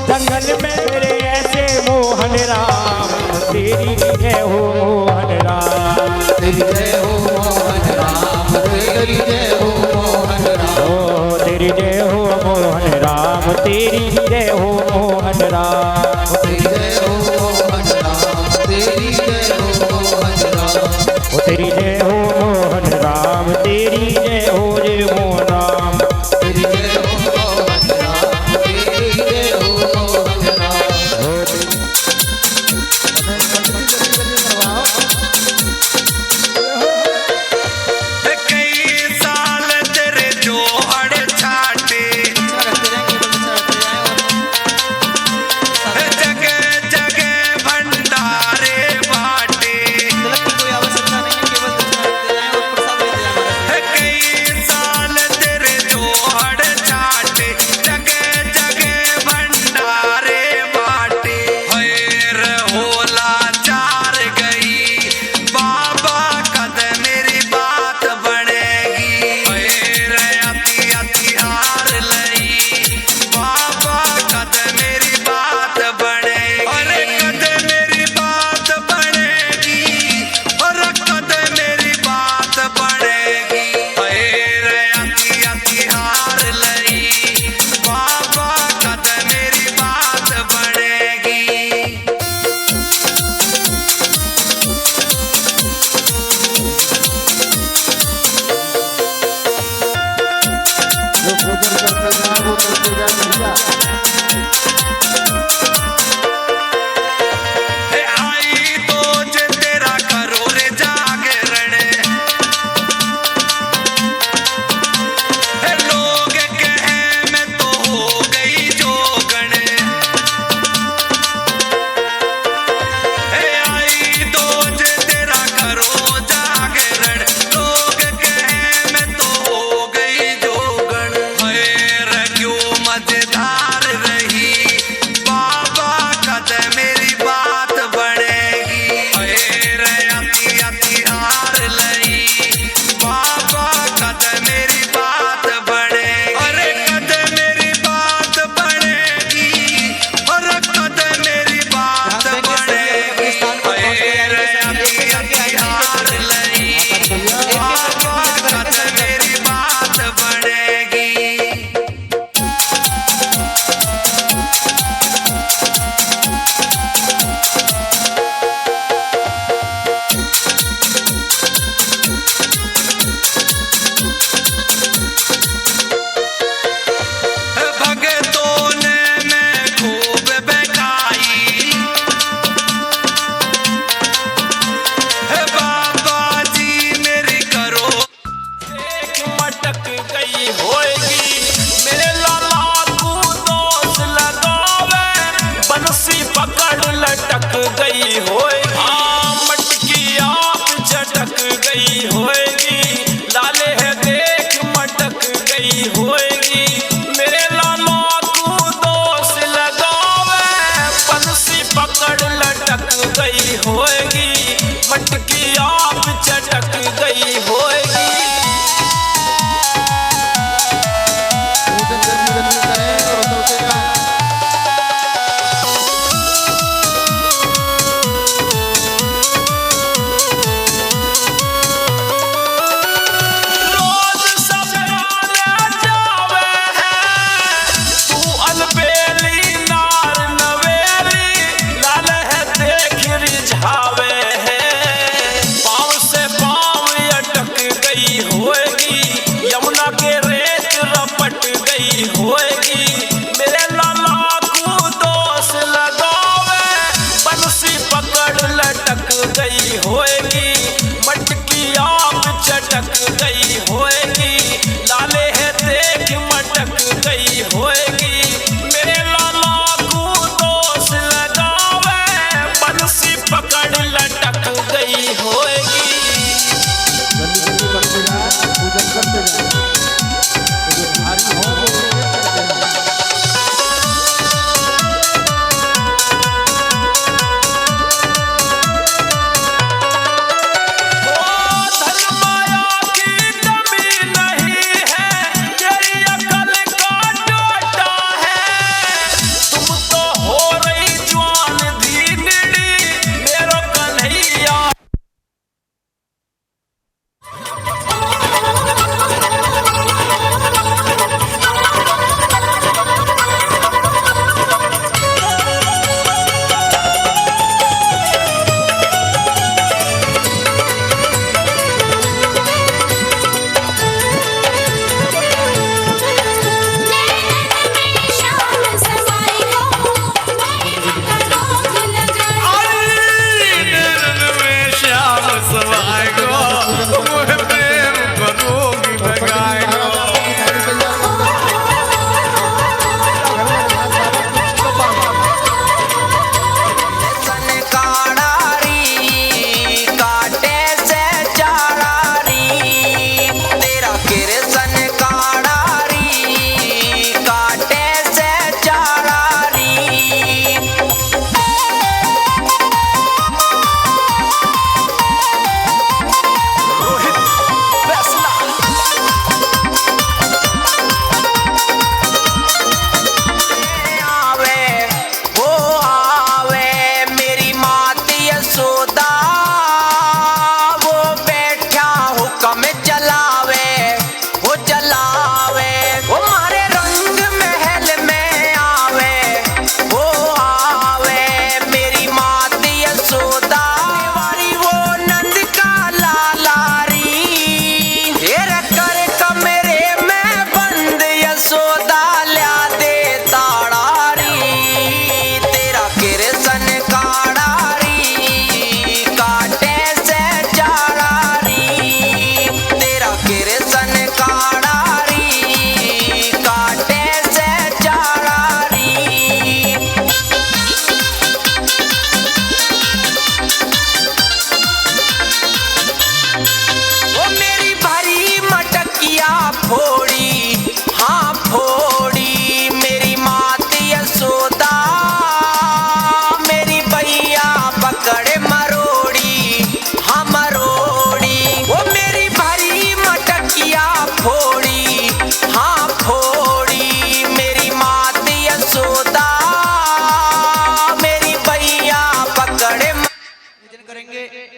जंगल में मेरे ऐसे मोहन राम, तेरी जय हो मोहन राम, तेरी जय हो मोहन राम, तेरी जय हो मोहन राम। ओ तेरी जय हो मोहन राम, तेरी जय हो मोहन राम, तेरी जय हो मोहन राम, तेरी जय हो मोहन राम। ओ तेरी जय हो मोहन राम, तेरी जय हो जय मोहन राम। तेरी जय हो मोहन राम, तेरी जय हो मोहन राम। गई होएगी, हाँ मटकी आप चटक गई होएगी, लाले है देख मटक गई होएगी। मेरे लाला को दोष लगावे, बंसी पकड़ लटक गई होएगी, मटकी आप चटक गई होएगी। गई होएगी, लाले है देख मटक गई होएगी। मेरे लाला को दोष लगावे, बंसी पकड़ लटक गई होएगी।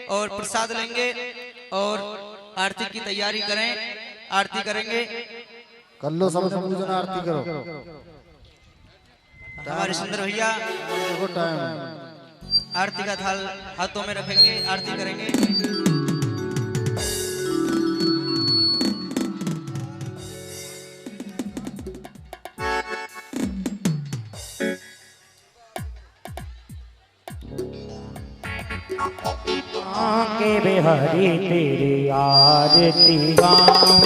और प्रसाद लेंगे और आरती की तैयारी करें, आरती करेंगे। कर लो सब पूजन आरती करो। हमारे सुंदर भैया देखो टाइम आरती का थाल हाथों में रखेंगे, आरती करेंगे। के बिहारी तेरी आरती गाऊं,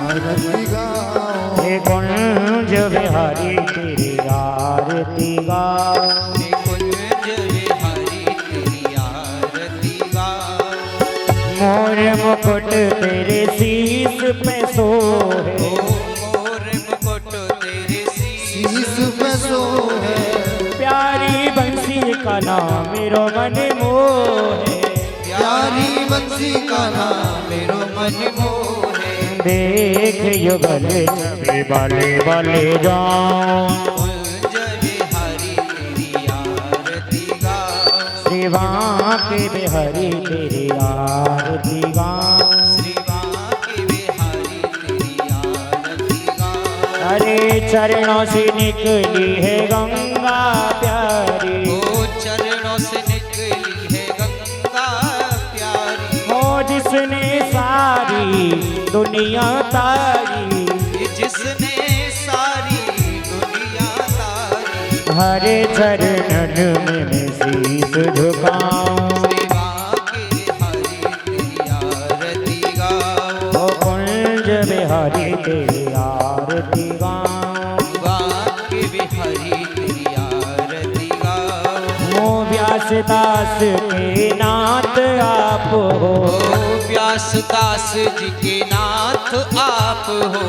आरती गाओ हे कुंज बिहारी तेरी आरती आरती गाओ कुंज बिहारी तेरी आरती गाओ। मोर मुकुट तेरे शीस पे सोहे मोर मुकुट तेरे शीश पे सोहे प्यारी बंसी का नाम मेरो मन मोहे प्यारी बंसी का नाम मेरो मन मोहे। देख युगल छवि वाले वाले जाऊं कुंज बिहारी तेरी आरती गाओ। श्री बांके बिहारी तेरी आरती गाऊं श्री बांके बिहारी तेरी आरती गाओ। अरे चरणों से निकली है गंगा प्यारी ओ चरणों से निकली है गंगा प्यारी। हो जिसने सारी दुनिया तारी जिसने सारी दुनिया तारी। हरे चरणन में मैं शीस झुकाऊं श्री बांके बिहारी तेरी आरती गाओ। ओ कुंज बिहारी तेरी आरती गाऊं बांके बिहारी तेरी आरती गाओ। ओ व्यासदास के नाथ आप हो ओ व्यासदास जी के नाथ आप हो।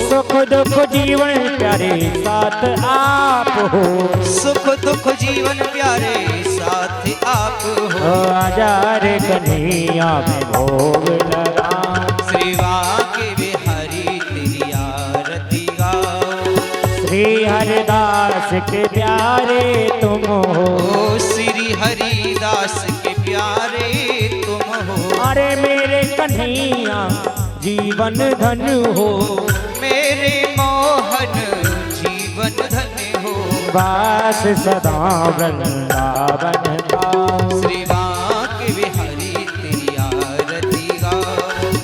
सुख दुख जीवन प्यारे साथ आप हो सुख दुख जीवन प्यारे साथ आप ओ हो। आजार कन्हैया में भोग लगा श्री बांके बिहारी तेरी आरती गाओ। श्री हरिदास के प्यारे तुम हो ओ श्री हरिदास के प्यारे तुम हो। अरे मेरे कन्हैया जीवन धन हो मेरे मोहन जीवन धन्य हो। वास सदा वृंदावन का श्री बांके बिहारी तेरी आरती गाओ।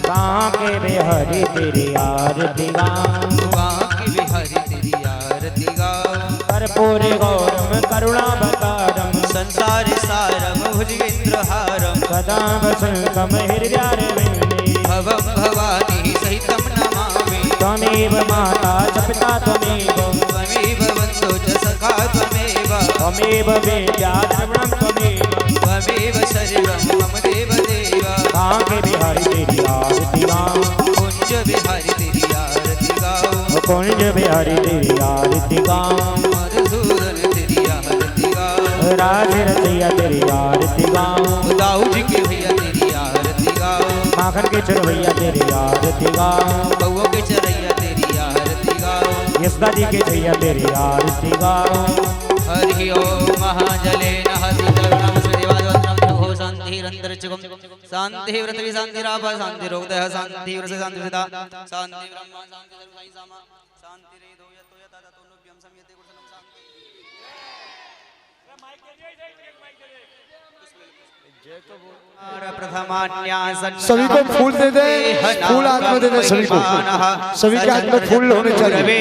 बांके बिहारी तेरी आरती गाऊं बांके बिहारी तेरी आरती गाओ। कर्पूर गौरम करुणावतारम संसार सारम भुजगेन्द्रहारम सदा वसंतम हृदयारविन्दे भवं भवानी सहितं नमामि। त्वमेव माता च पिता त्वमेव त्वमेव बन्धो च सखा त्वमेव। त्वमेव वेद्या द्रविणं त्वमेव त्वमेव सर्वं मम देवदेव। बांके बिहारी तेरी आरती गाऊं कुंज बिहारी तेरी आरती गाओ। कुंज बिहारी तेरी आरती गाऊं मधुसूदन तेरी आरती गाओ। राज रचैया तेरी आरती गाऊं दाऊ जी के भैया तेरी आरती गाओ। माखन के चरवैया तेरी आरती गाऊं बउओं के चरैया तेरी आरती गाओ। यशदा जी के छैया तेरी आरती गाऊं हरि ओम महाजले नहति जलम श्रीदेवाजवत्रम हो शांतिरंतरिक्षगम शांति व्रत शांतिराप शांति रोगदय शांति व्रत शांति विदा शांति ब्रह्म शांति सर्व साई सामा शांति रे दो यतो यता ततोनुभ्यम संयते गुणसनम शांति। सभी को फूल दे दे, फूल हाथ में दे दे सभी को। सभी के हाथ में फूल होने चाहिए।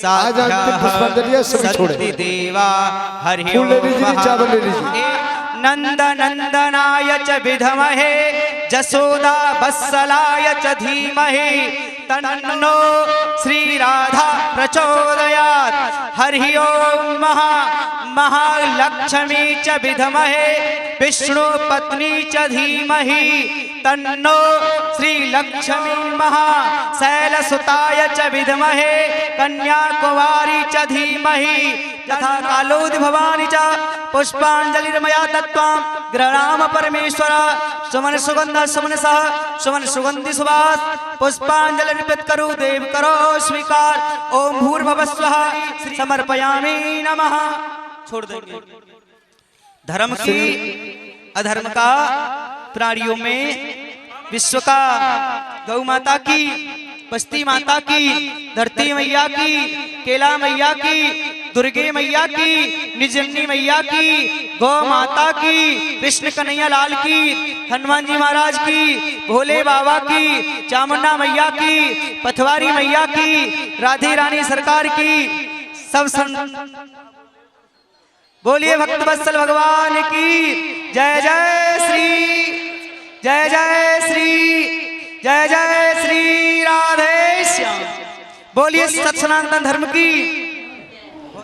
आज अंतिम पुष्पांजलि सभी छोड़े। देवा हरि फूल ले लीजिए, चावल ले लीजिए। नंद नंदनाय च विधमहे जसोदा वत्सलाय च धीमहि तन्नो श्री राधा प्रचोदयात्। हरि ओम महालक्ष्मी च विधमहे विष्णु पत्नी च धीमहि तन्नो श्री लक्ष्मी महाशैलसुताय च विधमहे कन्याकुमारी च धीमहि यथा कालोदि भवानी च पुष्पांजलिर्मया दत्त्वा गृह्णाम परमेश्वर। सुमन सुगंध सुमन सह सुमन सुगंधि सुवास पुष्पांजलि अर्पित करो देव करो स्वीकार। ओम भूर्भुवस्वः समर्पयामि नमः। छोड़ देंगे धर्म की अधर्म का, प्राणियों में विश्व का, गौ माता की, बस्ती माता की, धरती मैया की, केला मैया की, दुर्गे मैया की, निजनी मैया की, गौ माता की, कृष्ण कन्हैया लाल की, हनुमान जी महाराज की, भोले बाबा की, चामुंडा मैया की, पथवारी मैया की, राधे रानी सरकार की, सब बोलिए भक्तवत्सल भगवान की जय जय श्री जय जय श्री जय जय श्री राधे श्याम। बोलिए सत सनातन धर्म की